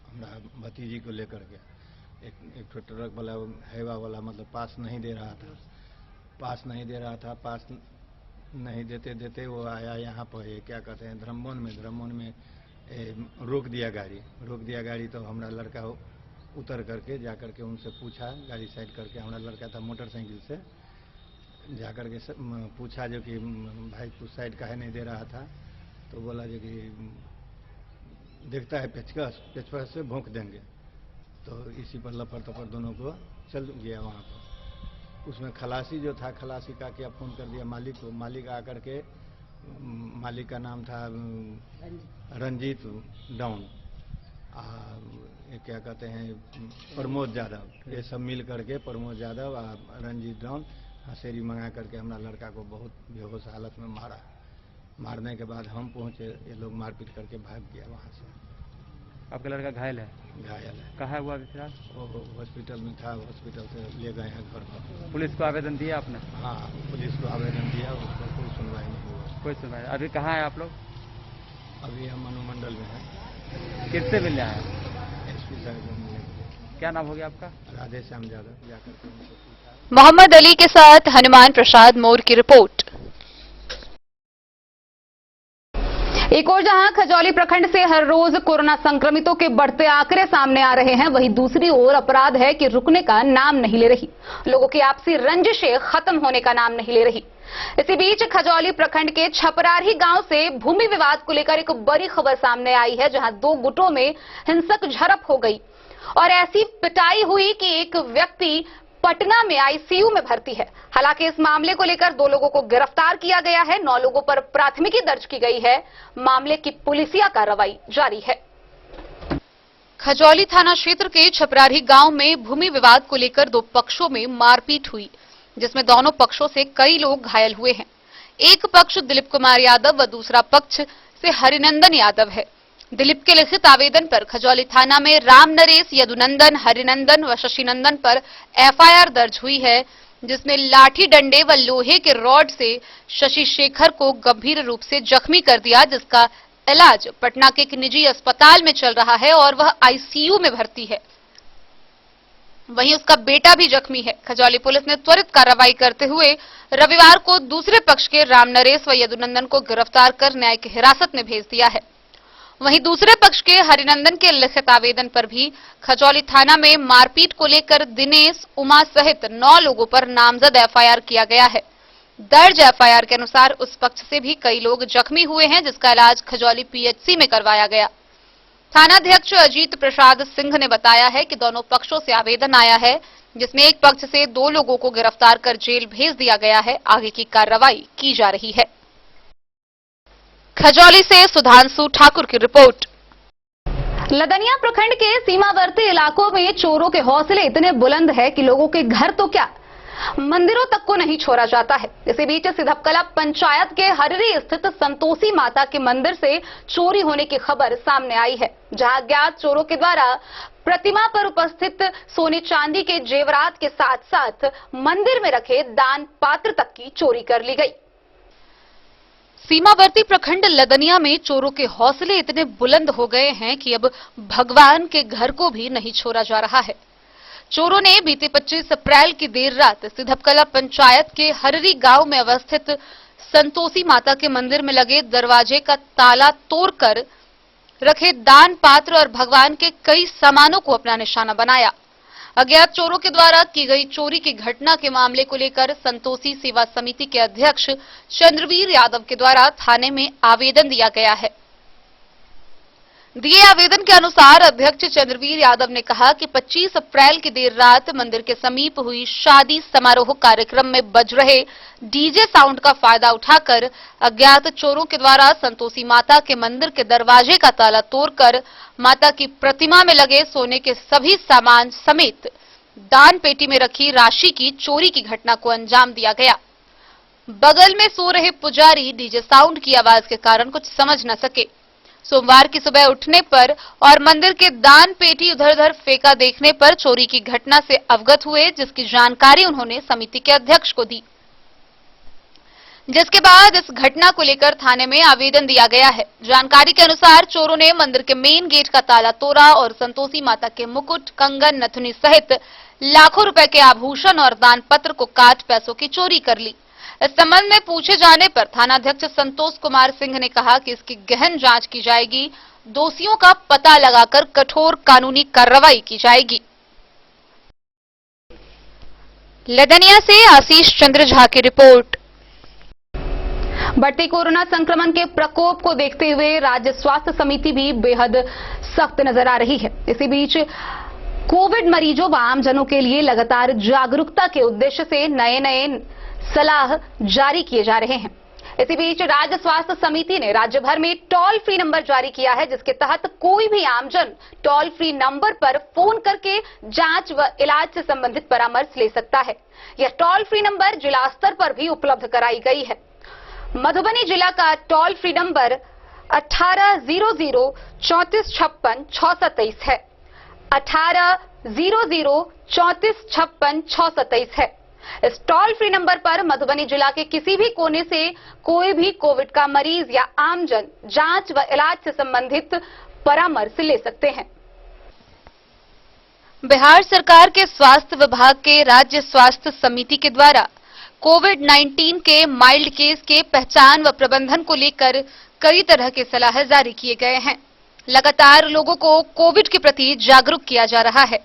Speaker 8: हमारा भतीजी को लेकर के एक ट्रक वाला हैवा वाला मतलब पास नहीं दे रहा था। पास नहीं देते वो आया यहाँ पर क्या कहते हैं धर्मवन में रोक दिया गाड़ी। तो हमारा लड़का उतर करके जा करके उनसे पूछा, गाड़ी साइड करके, हमारा लड़का था मोटरसाइकिल से जा करके पूछा जो कि भाई तू साइड काहे नहीं दे रहा था। तो बोला जो कि देखता है पेचकस से भोंक देंगे। तो इसी पर लफड़ तफड़ दोनों को चल गया वहाँ पर। उसमें खलासी जो था, खलासी का क्या फ़ोन कर दिया मालिक को। मालिक आकर के, मालिक का नाम था रंजीत डाउन, क्या कहते हैं प्रमोद यादव। ये सब मिल करके प्रमोद यादव और रंजीत डाउन हसेरी मंगा करके हमारा लड़का को बहुत बेहोश हालत में मारा। मारने के बाद हम पहुँचे, ये लोग मारपीट करके भाग गया वहाँ से।
Speaker 9: आपका लड़का घायल है? कहाँ हुआ फिलहाल?
Speaker 8: वो हॉस्पिटल में था, हॉस्पिटल से ले गए हैं घर पर।
Speaker 9: पुलिस को आवेदन दिया आपने?
Speaker 8: हाँ, पुलिस को आवेदन दिया, उस पर कोई सुनवाई नहीं हुआ।
Speaker 9: कोई सुनवाई? अभी कहाँ है आप लोग?
Speaker 8: अभी हम अनुमंडल में हैं।
Speaker 9: किससे मिलने आए?
Speaker 8: एसपी साहब से मिलने।
Speaker 9: क्या नाम हो गया आपका?
Speaker 8: राधेश्याम यादव। जाकर के उनसे पूछा।
Speaker 1: मोहम्मद अली के साथ हनुमान प्रसाद मोर की रिपोर्ट। एक और जहां खजौली प्रखंड से हर रोज कोरोना संक्रमितों के बढ़ते आंकड़े सामने आ रहे हैं, वहीं दूसरी ओर अपराध है कि रुकने का नाम नहीं ले रही। लोगों की आपसी रंजिशें खत्म होने का नाम नहीं ले रही। इसी बीच खजौली प्रखंड के छपरारी गांव से भूमि विवाद को लेकर एक बड़ी खबर सामने आई है, जहां 2 गुटों में हिंसक झड़प हो गई और ऐसी पिटाई हुई कि एक व्यक्ति पटना में आईसीयू में भर्ती है। हालांकि इस मामले को लेकर 2 लोगों को गिरफ्तार किया गया है, 9 लोगों पर प्राथमिकी दर्ज की गई है। मामले की पुलिसिया कार्रवाई जारी है। खजौली थाना क्षेत्र के छपरारी गांव में भूमि विवाद को लेकर 2 पक्षों में मारपीट हुई, जिसमें दोनों पक्षों से कई लोग घायल हुए हैं। एक पक्ष दिलीप कुमार यादव व दूसरा पक्ष से हरिनंदन यादव है। दिलीप के लिखित आवेदन पर खजौली थाना में राम नरेश, यदुनंदन, हरिनंदन व शशिनंदन पर एफआईआर दर्ज हुई है, जिसमें लाठी डंडे व लोहे के रॉड से शशि शेखर को गंभीर रूप से जख्मी कर दिया, जिसका इलाज पटना के एक निजी अस्पताल में चल रहा है और वह आईसीयू में भर्ती है। वहीं उसका बेटा भी जख्मी है। खजौली पुलिस ने त्वरित कार्रवाई करते हुए रविवार को दूसरे पक्ष के राम नरेश व यदुनंदन को गिरफ्तार कर न्यायिक हिरासत में भेज दिया है। वहीं दूसरे पक्ष के हरिनंदन के लिखित आवेदन पर भी खजौली थाना में मारपीट को लेकर दिनेश, उमा सहित 9 लोगों पर नामजद एफआईआर किया गया है। दर्ज एफआईआर के अनुसार उस पक्ष से भी कई लोग जख्मी हुए हैं, जिसका इलाज खजौली पीएचसी में करवाया गया। थानाध्यक्ष अजीत प्रसाद सिंह ने बताया है कि दोनों पक्षों से आवेदन आया है, जिसमें एक पक्ष से 2 लोगों को गिरफ्तार कर जेल भेज दिया गया है। आगे की कार्रवाई की जा रही है। खजौली से सुधांशु ठाकुर की रिपोर्ट। लदनिया प्रखंड के सीमावर्ती इलाकों में चोरों के हौसले इतने बुलंद है कि लोगों के घर तो क्या, मंदिरों तक को नहीं छोड़ा जाता है। इसी बीच सिधपकला पंचायत के हररी स्थित संतोषी माता के मंदिर से चोरी होने की खबर सामने आई है, जहां अज्ञात चोरों के द्वारा प्रतिमा पर उपस्थित सोने चांदी के जेवरात के साथ साथ मंदिर में रखे दान पात्र तक की चोरी कर ली गई। सीमावर्ती प्रखंड लदनिया में चोरों के हौसले इतने बुलंद हो गए हैं कि अब भगवान के घर को भी नहीं छोड़ा जा रहा है। चोरों ने बीते 25 अप्रैल की देर रात सिधपकला पंचायत के हररी गांव में अवस्थित संतोषी माता के मंदिर में लगे दरवाजे का ताला तोड़कर रखे दान पात्र और भगवान के कई सामानों को अपना निशाना बनाया। अज्ञात चोरों के द्वारा की गई चोरी की घटना के मामले को लेकर संतोषी सेवा समिति के अध्यक्ष चंद्रवीर यादव के द्वारा थाने में आवेदन दिया गया है। दिए आवेदन के अनुसार अध्यक्ष चंद्रवीर यादव ने कहा कि 25 अप्रैल की देर रात मंदिर के समीप हुई शादी समारोह कार्यक्रम में बज रहे डीजे साउंड का फायदा उठाकर अज्ञात चोरों के द्वारा संतोषी माता के मंदिर के दरवाजे का ताला तोड़कर माता की प्रतिमा में लगे सोने के सभी सामान समेत दान पेटी में रखी राशि की चोरी की घटना को अंजाम दिया गया। बगल में सो रहे पुजारी डीजे साउंड की आवाज के कारण कुछ समझ न सके। सोमवार की सुबह उठने पर और मंदिर के दान पेटी उधर उधर फेंका देखने पर चोरी की घटना से अवगत हुए, जिसकी जानकारी उन्होंने समिति के अध्यक्ष को दी, जिसके बाद इस घटना को लेकर थाने में आवेदन दिया गया है। जानकारी के अनुसार चोरों ने मंदिर के मेन गेट का ताला तोड़ा और संतोषी माता के मुकुट, कंगन, नथुनी सहित लाखों रुपए के आभूषण और दान पत्र को काट पैसों की चोरी कर ली। इस संबंध में पूछे जाने पर थानाध्यक्ष संतोष कुमार सिंह ने कहा कि इसकी गहन जांच की जाएगी, दोषियों का पता लगाकर कठोर कानूनी कार्रवाई की जाएगी। लदनिया से आशीष चंद्र झा की रिपोर्ट। बढ़ते कोरोना संक्रमण के प्रकोप को देखते हुए राज्य स्वास्थ्य समिति भी बेहद सख्त नजर आ रही है। इसी बीच कोविड मरीजों व आमजनों के लिए लगातार जागरूकता के उद्देश्य से नए सलाह जारी किए जा रहे हैं। इसी बीच राज्य स्वास्थ्य समिति ने राज्य भर में टोल फ्री नंबर जारी किया है, जिसके तहत कोई भी आमजन टोल फ्री नंबर पर फोन करके जांच व इलाज से संबंधित परामर्श ले सकता है। यह टोल फ्री नंबर जिला स्तर पर भी उपलब्ध कराई गई है। मधुबनी जिला का टोल फ्री नंबर 1800-3456-627 है। 1800-3456-627 है। इस टोल फ्री नंबर पर मधुबनी जिला के किसी भी कोने से कोई भी कोविड का मरीज या आमजन जांच व इलाज से संबंधित परामर्श ले सकते हैं। बिहार सरकार के स्वास्थ्य विभाग के राज्य स्वास्थ्य समिति के द्वारा कोविड-19 के माइल्ड केस के पहचान व प्रबंधन को लेकर कई तरह के सलाह जारी किए गए हैं। लगातार लोगों को कोविड के प्रति जागरूक किया जा रहा है।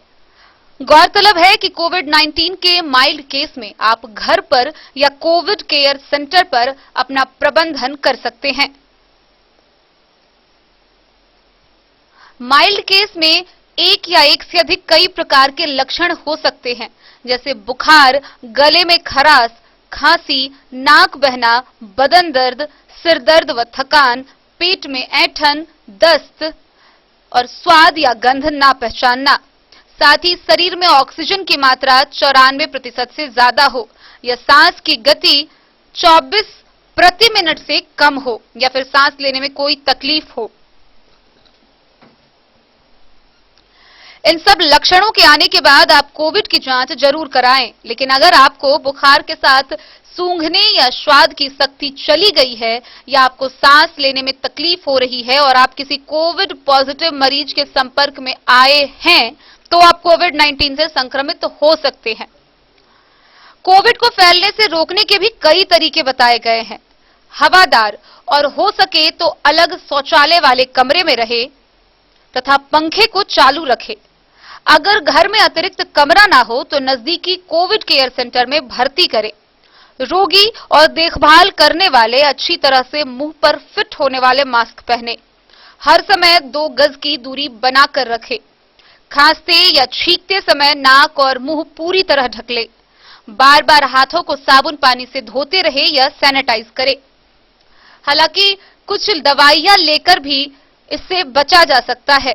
Speaker 1: गौरतलब है कि कोविड-19 के माइल्ड केस में आप घर पर या कोविड केयर सेंटर पर अपना प्रबंधन कर सकते हैं। माइल्ड केस में एक या एक से अधिक कई प्रकार के लक्षण हो सकते हैं, जैसे बुखार, गले में खराश, खांसी, नाक बहना, बदन दर्द, सिर दर्द व थकान, पेट में ऐंठन, दस्त और स्वाद या गंध ना पहचानना। साथ ही शरीर में ऑक्सीजन की मात्रा 94% से ज्यादा हो या सांस की गति 24 प्रति मिनट से कम हो या फिर सांस लेने में कोई तकलीफ हो। इन सब लक्षणों के आने के बाद आप कोविड की जांच जरूर कराएं, लेकिन अगर आपको बुखार के साथ सूंघने या स्वाद की शक्ति चली गई है या आपको सांस लेने में तकलीफ हो रही है और आप किसी कोविड पॉजिटिव मरीज के संपर्क में आए हैं तो आप कोविड-19 से संक्रमित हो सकते हैं। कोविड को फैलने से रोकने के भी कई तरीके बताए गए हैं। हवादार और हो सके तो अलग शौचालय वाले कमरे में रहे तथा पंखे को चालू रखे। अगर घर में अतिरिक्त कमरा ना हो तो नजदीकी कोविड केयर सेंटर में भर्ती करें। रोगी और देखभाल करने वाले अच्छी तरह से मुंह पर फिट होने वाले मास्क पहने। हर समय 2 गज की दूरी बनाकर रखें। खांसते या छींकते समय नाक और मुंह पूरी तरह ढक ले। बार बार हाथों को साबुन पानी से धोते रहे या सैनिटाइज करें। हालांकि कुछ दवाइयां लेकर भी इससे बचा जा सकता है।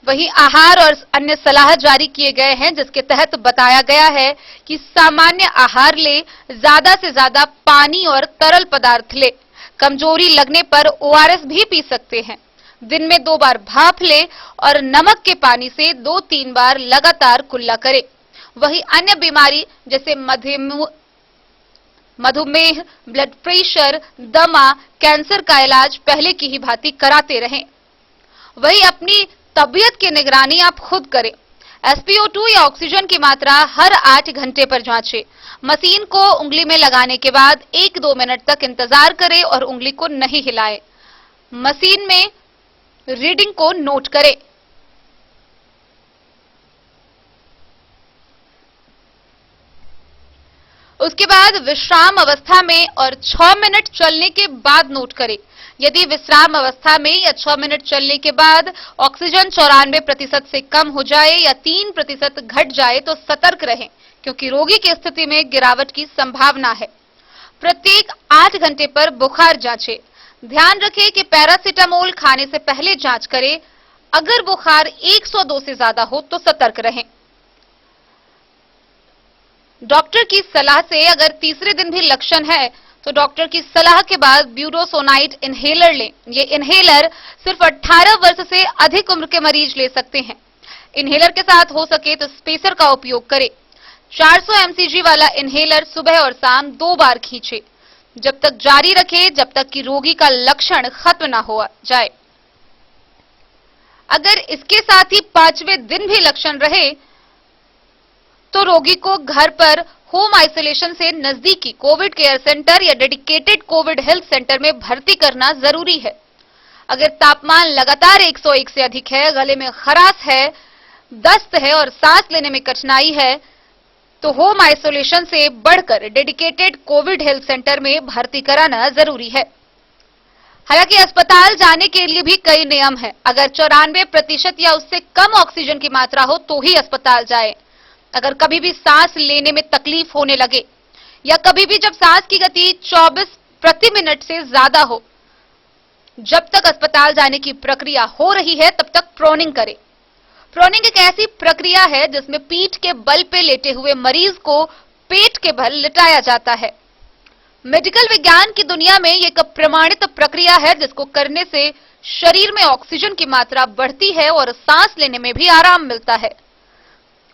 Speaker 1: वहीं आहार और अन्य सलाह जारी किए गए हैं, जिसके तहत बताया गया है कि सामान्य आहार ले, ज्यादा से ज्यादा पानी और तरल पदार्थ ले, कमजोरी लगने पर ORS भी पी सकते हैं, दिन में 2 बार भाप ले और नमक के पानी से 2-3 बार लगातार कुल्ला करे। वहीं अन्य बीमारी जैसे मधुमेह, ब्लड प्रेशर, दमा, कैंसर का इलाज पहले की ही भांति कराते रहें। वहीं अपनी तबीयत की निगरानी आप खुद करें। SpO2 या ऑक्सीजन की मात्रा हर 8 घंटे पर जांचें। मशीन को उंगली में लगाने के बाद 1-2 मिनट तक इंतजार करें और उंगली को नहीं हिलाएं। मशीन में रीडिंग को नोट करें। उसके बाद विश्राम अवस्था में और 6 मिनट चलने के बाद नोट करें। यदि विश्राम अवस्था में या 6 मिनट चलने के बाद ऑक्सीजन 94% से कम हो जाए या 3% घट जाए तो सतर्क रहें, क्योंकि रोगी की स्थिति में गिरावट की संभावना है। प्रत्येक 8 घंटे पर बुखार जांचें। ध्यान रखें कि पैरासीटामोल खाने से पहले जांच करें। अगर बुखार 102 से ज्यादा हो तो सतर्क रहें। डॉक्टर की सलाह से अगर तीसरे दिन भी लक्षण है तो डॉक्टर की सलाह के बाद ब्यूरोसोनाइड इनहेलर लें। ये इनहेलर सिर्फ 18 वर्ष से अधिक उम्र के मरीज ले सकते हैं। इनहेलर के साथ हो सके तो स्पेसर का उपयोग करें। 400 mcg वाला इनहेलर सुबह और शाम 2 बार खींचे। जब तक जारी रखें जब तक कि रोगी का लक्षण खत्म ना हो जाए। अगर इसके साथ ही 5वें दिन भी लक्षण रहे तो रोगी को घर पर होम आइसोलेशन से नजदीकी कोविड केयर सेंटर या डेडिकेटेड कोविड हेल्थ सेंटर में भर्ती करना जरूरी है। अगर तापमान लगातार 101 से अधिक है, गले में खराश है, दस्त है और सांस लेने में कठिनाई है तो होम आइसोलेशन से बढ़कर डेडिकेटेड कोविड हेल्थ सेंटर में भर्ती कराना जरूरी है। हालांकि अस्पताल जाने के लिए भी कई नियम हैं। अगर 94% या उससे कम ऑक्सीजन की मात्रा हो तो ही अस्पताल जाए। अगर कभी भी सांस लेने में तकलीफ होने लगे या कभी भी जब सांस की गति 24 प्रति मिनट से ज्यादा हो, जब तक अस्पताल जाने की प्रक्रिया हो रही है तब तक प्रोनिंग करें। प्रोनिंग एक ऐसी प्रक्रिया है जिसमें पीठ के बल पे लेटे हुए मरीज को पेट के बल लिटाया जाता है। मेडिकल विज्ञान की दुनिया में एक प्रमाणित प्रक्रिया है जिसको करने से शरीर में ऑक्सीजन की मात्रा बढ़ती है और सांस लेने में भी आराम मिलता है।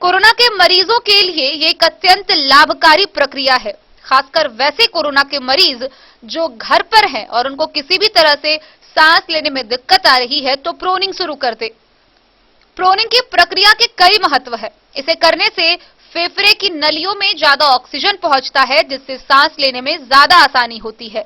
Speaker 1: कोरोना के मरीजों के लिए ये एक अत्यंत लाभकारी प्रक्रिया है। खासकर वैसे कोरोना के मरीज जो घर पर हैं और उनको किसी भी तरह से सांस लेने में दिक्कत आ रही है तो प्रोनिंग शुरू कर दे। प्रोनिंग की प्रक्रिया के कई महत्व है। इसे करने से फेफड़े की नलियों में ज्यादा ऑक्सीजन पहुंचता है, जिससे सांस लेने में ज्यादा आसानी होती है।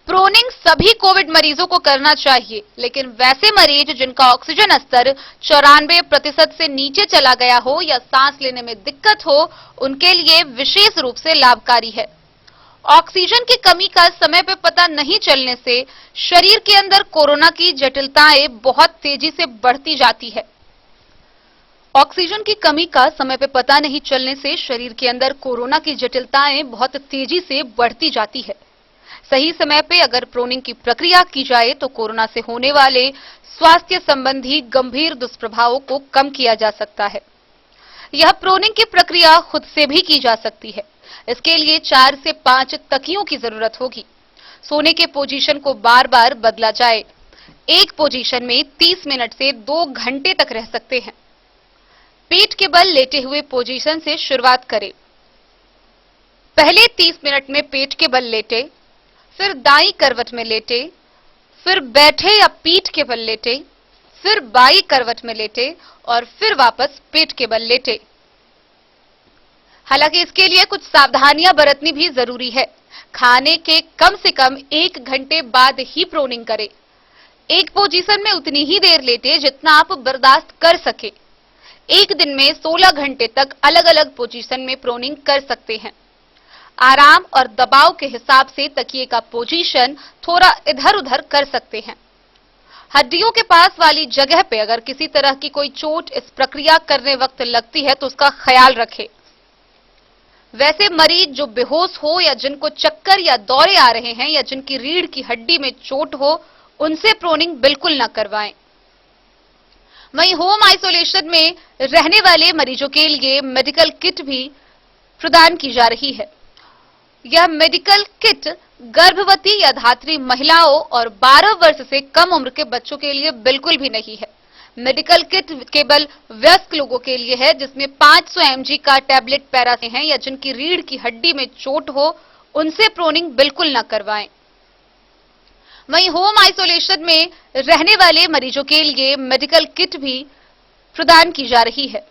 Speaker 1: प्रोनिंग सभी कोविड मरीजों को करना चाहिए, लेकिन वैसे मरीज जिनका ऑक्सीजन स्तर 94% से नीचे चला गया हो या सांस लेने में दिक्कत हो, उनके लिए विशेष रूप से लाभकारी है। ऑक्सीजन की कमी का समय पर पता नहीं चलने से शरीर के अंदर कोरोना की जटिलताएं बहुत तेजी से बढ़ती जाती है। ऑक्सीजन की कमी का समय पर पता नहीं चलने से शरीर के अंदर कोरोना की जटिलताएं बहुत तेजी से बढ़ती जाती है। सही समय पे अगर प्रोनिंग की प्रक्रिया की जाए तो कोरोना से होने वाले स्वास्थ्य संबंधी गंभीर दुष्प्रभावों को कम किया जा सकता है। यह प्रोनिंग की प्रक्रिया खुद से भी की जा सकती है। इसके लिए 4 से 5 तकियों की जरूरत होगी। सोने के पोजीशन को बार बार बदला जाए। एक पोजीशन में 30 मिनट से 2 घंटे तक रह सकते हैं। पीठ के बल लेटे हुए पोजीशन से शुरुआत करें। पहले 30 मिनट में पेट के बल लेटे, फिर दाईं करवट में लेटे, फिर बैठे या पीठ के बल लेटे, फिर बाईं करवट में लेटे और फिर वापस पेट के बल लेटे। हालांकि इसके लिए कुछ सावधानियां बरतनी भी जरूरी है। खाने के कम से कम 1 घंटे बाद ही प्रोनिंग करें। एक पोजीशन में उतनी ही देर लेटे जितना आप बर्दाश्त कर सके। एक दिन में 16 घंटे तक अलग अलग पोजीशन में प्रोनिंग कर सकते हैं। आराम और दबाव के हिसाब से तकिए का पोजीशन थोड़ा इधर उधर कर सकते हैं। हड्डियों के पास वाली जगह पे अगर किसी तरह की कोई चोट इस प्रक्रिया करने वक्त लगती है तो उसका ख्याल रखें। वैसे मरीज जो बेहोश हो या जिनको चक्कर या दौरे आ रहे हैं या जिनकी रीढ़ की हड्डी में चोट हो, उनसे प्रोनिंग बिल्कुल न करवाएं। वहीं होम आइसोलेशन में रहने वाले मरीजों के लिए मेडिकल किट भी प्रदान की जा रही है। यह मेडिकल किट गर्भवती या धात्री महिलाओं और 12 वर्ष से कम उम्र के बच्चों के लिए बिल्कुल भी नहीं है। मेडिकल किट केवल वयस्क लोगों के लिए है, जिसमें 500 mg का टैबलेट पैरासिटामोल है या जिनकी रीढ़ की हड्डी में चोट हो, उनसे प्रोनिंग बिल्कुल न करवाएं। वहीं होम आइसोलेशन में रहने वाले मरीजों के लिए मेडिकल किट भी प्रदान की जा रही है।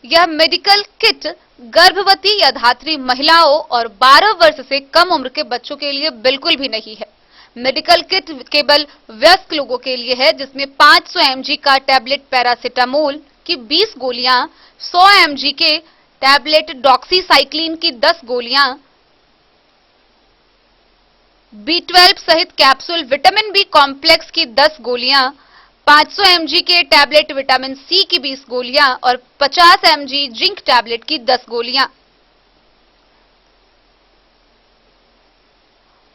Speaker 1: यह मेडिकल किट गर्भवती या धात्री महिलाओं और 12 वर्ष से कम उम्र के बच्चों के लिए बिल्कुल भी नहीं है। मेडिकल किट केवल वयस्क लोगों के लिए है, जिसमें 500 mg का टैबलेट पैरासिटामोल की 20 गोलियां, 100 mg के टैबलेट डॉक्सीसाइक्लिन की 10 गोलियां, B12 सहित कैप्सूल विटामिन बी कॉम्प्लेक्स की 10 गोलियां, 500 mg के टैबलेट विटामिन सी की 20 गोलियां और 50 mg जिंक टैबलेट की 10 गोलियां।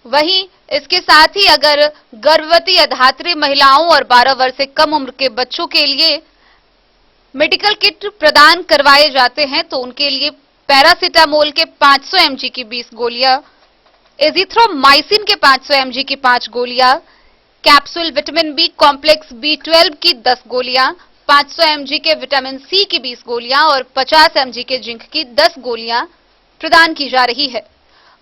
Speaker 1: वहीं इसके साथ ही अगर गर्भवती या धात्री महिलाओं और 12 वर्ष से कम उम्र के बच्चों के लिए मेडिकल किट प्रदान करवाए जाते हैं तो उनके लिए पैरासिटामोल के 500 mg की 20 गोलियां, एजिथ्रोमाइसिन के 500 mg की 5 गोलियां, capsule vitamin B complex B12 की 10 गोलियां, 500 mg के विटामिन सी की 20 गोलियां और 50 mg के जिंक की 10 गोलियां प्रदान की जा रही है।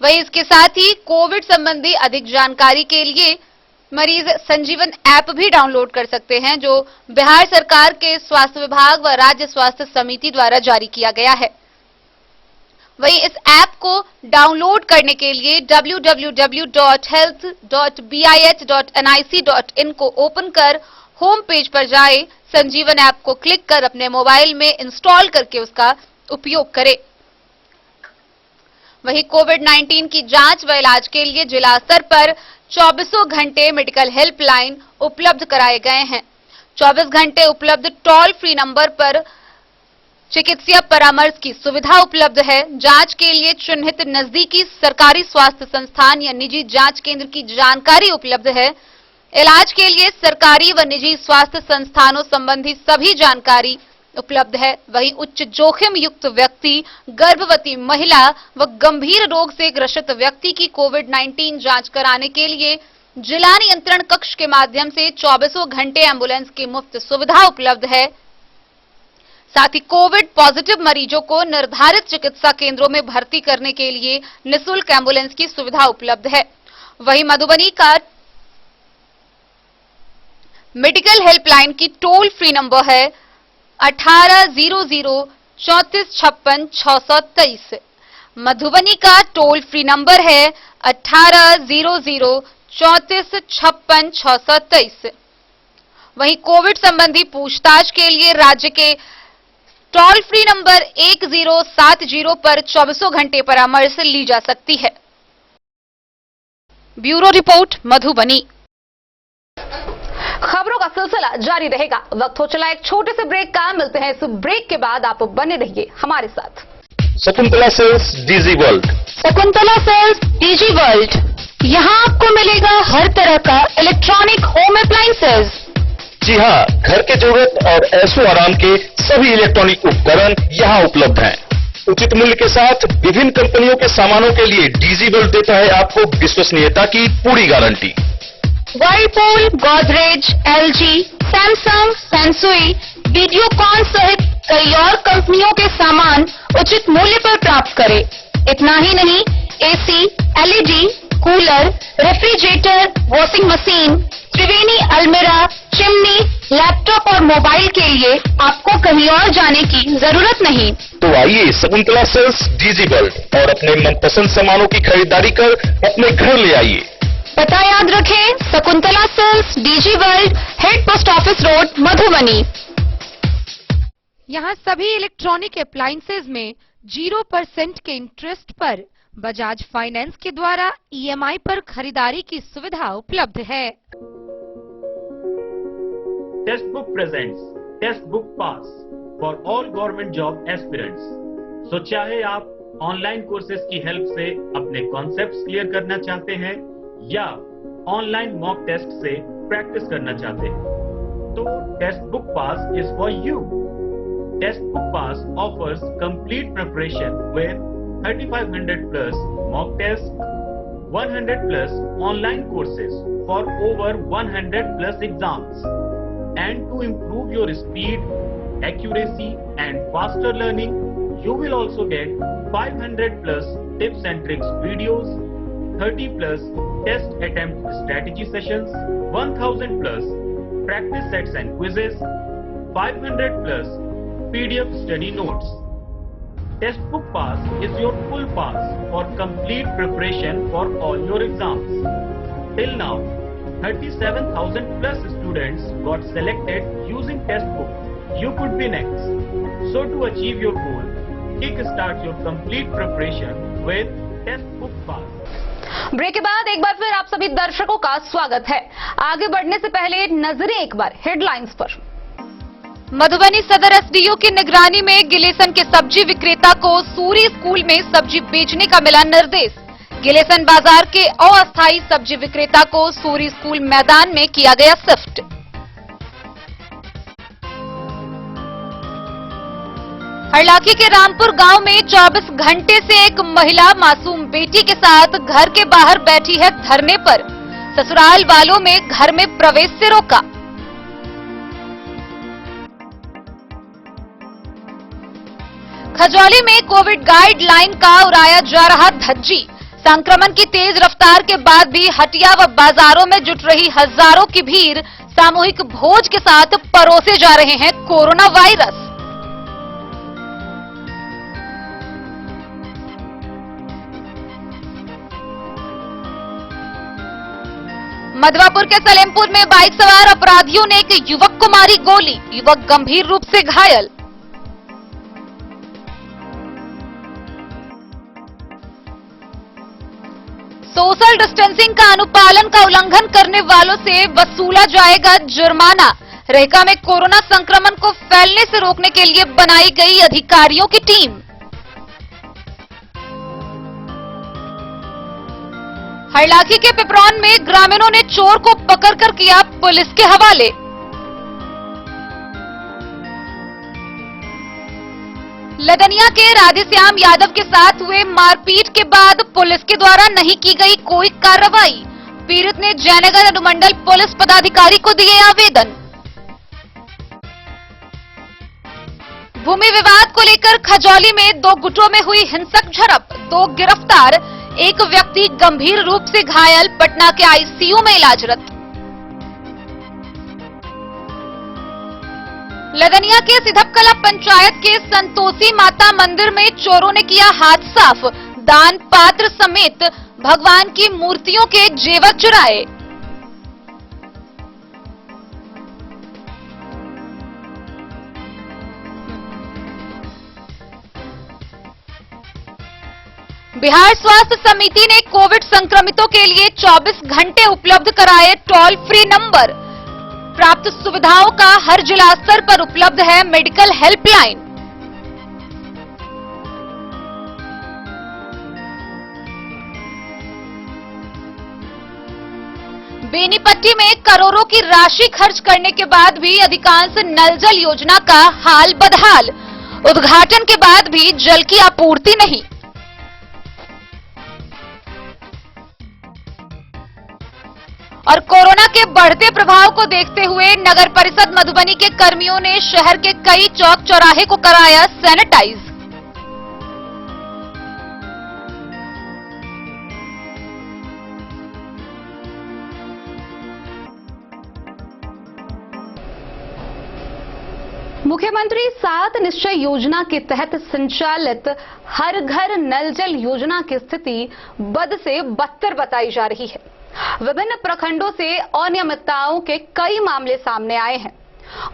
Speaker 1: वहीं इसके साथ ही कोविड संबंधी अधिक जानकारी के लिए मरीज संजीवन ऐप भी डाउनलोड कर सकते हैं, जो बिहार सरकार के स्वास्थ्य विभाग व राज्य स्वास्थ्य समिति द्वारा जारी किया गया है। वहीं इस ऐप को डाउनलोड करने के लिए www.health.bih.nic.in को ओपन कर होम पेज पर जाएं, संजीवन ऐप को क्लिक कर अपने मोबाइल में इंस्टॉल करके उसका उपयोग करें। वहीं कोविड-19 की जांच व इलाज के लिए जिला स्तर पर 24 घंटे मेडिकल हेल्पलाइन उपलब्ध कराए गए हैं। 24 घंटे उपलब्ध टोल फ्री नंबर पर चिकित्सीय परामर्श की सुविधा उपलब्ध है। जांच के लिए चिन्हित नजदीकी सरकारी स्वास्थ्य संस्थान या निजी जांच केंद्र की जानकारी उपलब्ध है। इलाज के लिए सरकारी व निजी स्वास्थ्य संस्थानों संबंधी सभी जानकारी उपलब्ध है। वहीं उच्च जोखिम युक्त व्यक्ति, गर्भवती महिला व गंभीर रोग से ग्रसित व्यक्ति की कोविड-19 जांच कराने के लिए जिला नियंत्रण कक्ष के माध्यम से 24 घंटे एम्बुलेंस की मुफ्त सुविधा उपलब्ध है। साथ ही कोविड पॉजिटिव मरीजों को निर्धारित चिकित्सा केंद्रों में भर्ती करने के लिए निःशुल्क एम्बुलेंस की सुविधा उपलब्ध है। वहीं मधुबनी का मेडिकल हेल्पलाइन की टोल फ्री नंबर है 1800-3456-623। मधुबनी का टोल फ्री नंबर है 1800-3456-623। वहीं कोविड संबंधी पूछताछ के लिए राज्य के टोल फ्री नंबर 1070 पर 24 घंटे परामर्श ली जा सकती है। Bureau report Madhubani. खबरों का सिलसिला जारी रहेगा। वक्त हो चला एक छोटे से ब्रेक का। मिलते हैं इस ब्रेक के बाद। आप बने रहिए हमारे साथ।
Speaker 10: Shakuntala sales digi world.
Speaker 5: Shakuntala sales digi world, यहाँ आपको मिलेगा हर तरह का इलेक्ट्रॉनिक होम अप्लायंसेज।
Speaker 10: जी हाँ, घर के जरूरत और ऐशो आराम के सभी इलेक्ट्रॉनिक उपकरण यहाँ उपलब्ध हैं। उचित मूल्य के साथ विभिन्न कंपनियों के सामानों के लिए डीजी वर्ल्ड देता है आपको विश्वसनीयता की पूरी guarantee.
Speaker 5: Whirlpool, Godrej, LG, Samsung, Sansui, Videocon सहित कई और कंपनियों के सामान उचित मूल्य पर प्राप्त करें। इतना ही नहीं, AC, LED, cooler, refrigerator, washing machine, Triveni अलमीरा, चिमनी, लैपटॉप और मोबाइल के लिए आपको कहीं और जाने की जरूरत नहीं।
Speaker 10: तो आइए शकुंतला सेल्स डीजी वर्ल्ड और अपने मनपसंद सामानों की खरीदारी कर अपने घर ले आइए।
Speaker 5: पता याद रखें, Shakuntala sales digi world, head post office road, Madhubani.
Speaker 11: यहाँ सभी इलेक्ट्रॉनिक अप्लायंसेज में 0% के इंटरेस्ट पर बजाज फाइनेंस के द्वारा ईएमआई पर खरीदारी की सुविधा उपलब्ध है।
Speaker 12: Text book presents text book pass for all government job aspirants. So चाहे आप ऑनलाइन कोर्सेज की हेल्प से अपने कॉन्सेप्ट्स क्लियर करना चाहते हैं या ऑनलाइन मॉक टेस्ट से प्रैक्टिस करना चाहते हैं, तो test book pass is for you. Test book pass offers complete preparation with 3500 plus mock tests, 100 plus online courses for over 100 plus exams. And to improve your speed, accuracy and faster learning, you will also get 500 plus tips and tricks videos, 30 plus test attempt strategy sessions, 1000 plus practice sets and quizzes, 500 plus PDF study notes. Test book pass is your full pass for complete preparation for all your exams. Till now, 37,000 plus students got selected using test book. You could be next. So to achieve your goal, kickstart your complete preparation with test book pass.
Speaker 1: Break के बाद एक बार फिर आप सभी दर्शकों का स्वागत है। आगे बढ़ने से पहले नजरें एक बार हेडलाइंस पर।
Speaker 11: मधुबनी सदर एसडीओ की निगरानी में गिलेसन के सब्जी विक्रेता को सूरी स्कूल में सब्जी बेचने का मिला निर्देश। गिलेसन बाजार के अस्थायी सब्जी विक्रेता को सूरी स्कूल मैदान में किया गया शिफ्ट। हरलाखी के रामपुर गांव में 24 घंटे से एक महिला मासूम बेटी के साथ घर के बाहर बैठी है धरने पर। ससुराल वालों ने घर में प्रवेश से रोका। खजौली में कोविड गाइडलाइन का उड़ाया जा रहा धज्जी। संक्रमण की तेज रफ्तार के बाद भी हटिया व बाजारों में जुट रही हजारों की भीड़ सामूहिक भोज के साथ परोसे जा रहे हैं कोरोना वायरस। मधवापुर के सलेमपुर में बाइक सवार अपराधियों ने एक युवक को मारी गोली। युवक गंभीर रूप से घायल। सोशल डिस्टेंसिंग का अनुपालन का उल्लंघन करने वालों से वसूला जाएगा जुर्माना। रेखा में कोरोना संक्रमण को फैलने से रोकने के लिए बनाई गई अधिकारियों की टीम। हरलाखी के पिपरौन में ग्रामीणों ने चोर को पकड़कर किया पुलिस के हवाले। लदनिया के राधेश्याम यादव के साथ हुए मारपीट के बाद पुलिस के द्वारा नहीं की गई कोई कार्रवाई। पीड़ित ने जयनगर अनुमंडल पुलिस पदाधिकारी को दिए आवेदन। भूमि विवाद को लेकर खजौली में 2 गुटों में हुई हिंसक झड़प। 2 गिरफ्तार, एक व्यक्ति गंभीर रूप से घायल, पटना के आईसीयू में इलाजरत। लदनिया के सिधपकला पंचायत के संतोषी माता मंदिर में चोरों ने किया हाथ साफ। दान पात्र समेत भगवान की मूर्तियों के जेवर चुराए। बिहार स्वास्थ्य समिति ने कोविड संक्रमितों के लिए 24 घंटे उपलब्ध कराए टोल फ्री नंबर। प्राप्त सुविधाओं का हर जिला स्तर पर उपलब्ध है मेडिकल हेल्पलाइन। बेनीपट्टी में करोड़ों की राशि खर्च करने के बाद भी अधिकांश नल जल योजना का हाल बदहाल। उद्घाटन के बाद भी जल की आपूर्ति नहीं। और कोरोना के बढ़ते प्रभाव को देखते हुए नगर परिषद मधुबनी के कर्मियों ने शहर के कई चौक चौराहे को कराया सैनिटाइज।
Speaker 1: मुख्यमंत्री 7 निश्चय योजना के तहत संचालित हर घर नल जल योजना की स्थिति बद से बदतर बताई जा रही है। विभिन्न प्रखंडों से अनियमितताओं के कई मामले सामने आए हैं।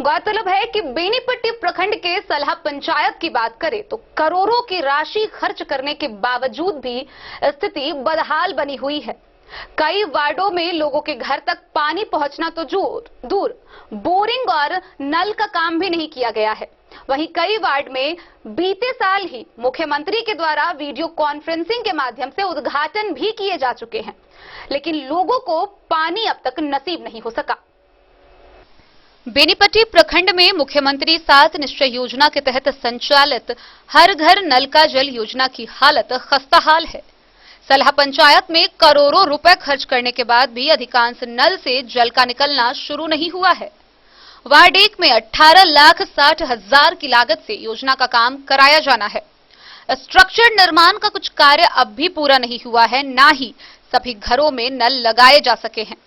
Speaker 1: गौरतलब है कि बेनीपट्टी प्रखंड के सलाह पंचायत की बात करें तो करोड़ों की राशि खर्च करने के बावजूद भी स्थिति बदहाल बनी हुई है। कई वार्डों में लोगों के घर तक पानी पहुंचना तो दूर, बोरिंग और नल का काम भी नहीं किया गया है। वहीं कई वार्ड में बीते साल ही मुख्यमंत्री के द्वारा वीडियो कॉन्फ्रेंसिंग के माध्यम से उद्घाटन भी किए जा चुके हैं, लेकिन लोगों को पानी अब तक नसीब नहीं हो सका।
Speaker 11: बेनीपट्टी प्रखंड में मुख्यमंत्री 7 निश्चय योजना के तहत संचालित हर घर नल का जल योजना की हालत खस्ताहाल है। सलाह पंचायत में करोड़ों रुपए खर्च करने के बाद भी अधिकांश नल से जल का निकलना शुरू नहीं हुआ है। वार्ड 1 में 18,60,000 की लागत से योजना का काम कराया जाना है। स्ट्रक्चर निर्माण का कुछ कार्य अब भी पूरा नहीं हुआ है, ना ही सभी घरों में नल लगाए जा सके हैं।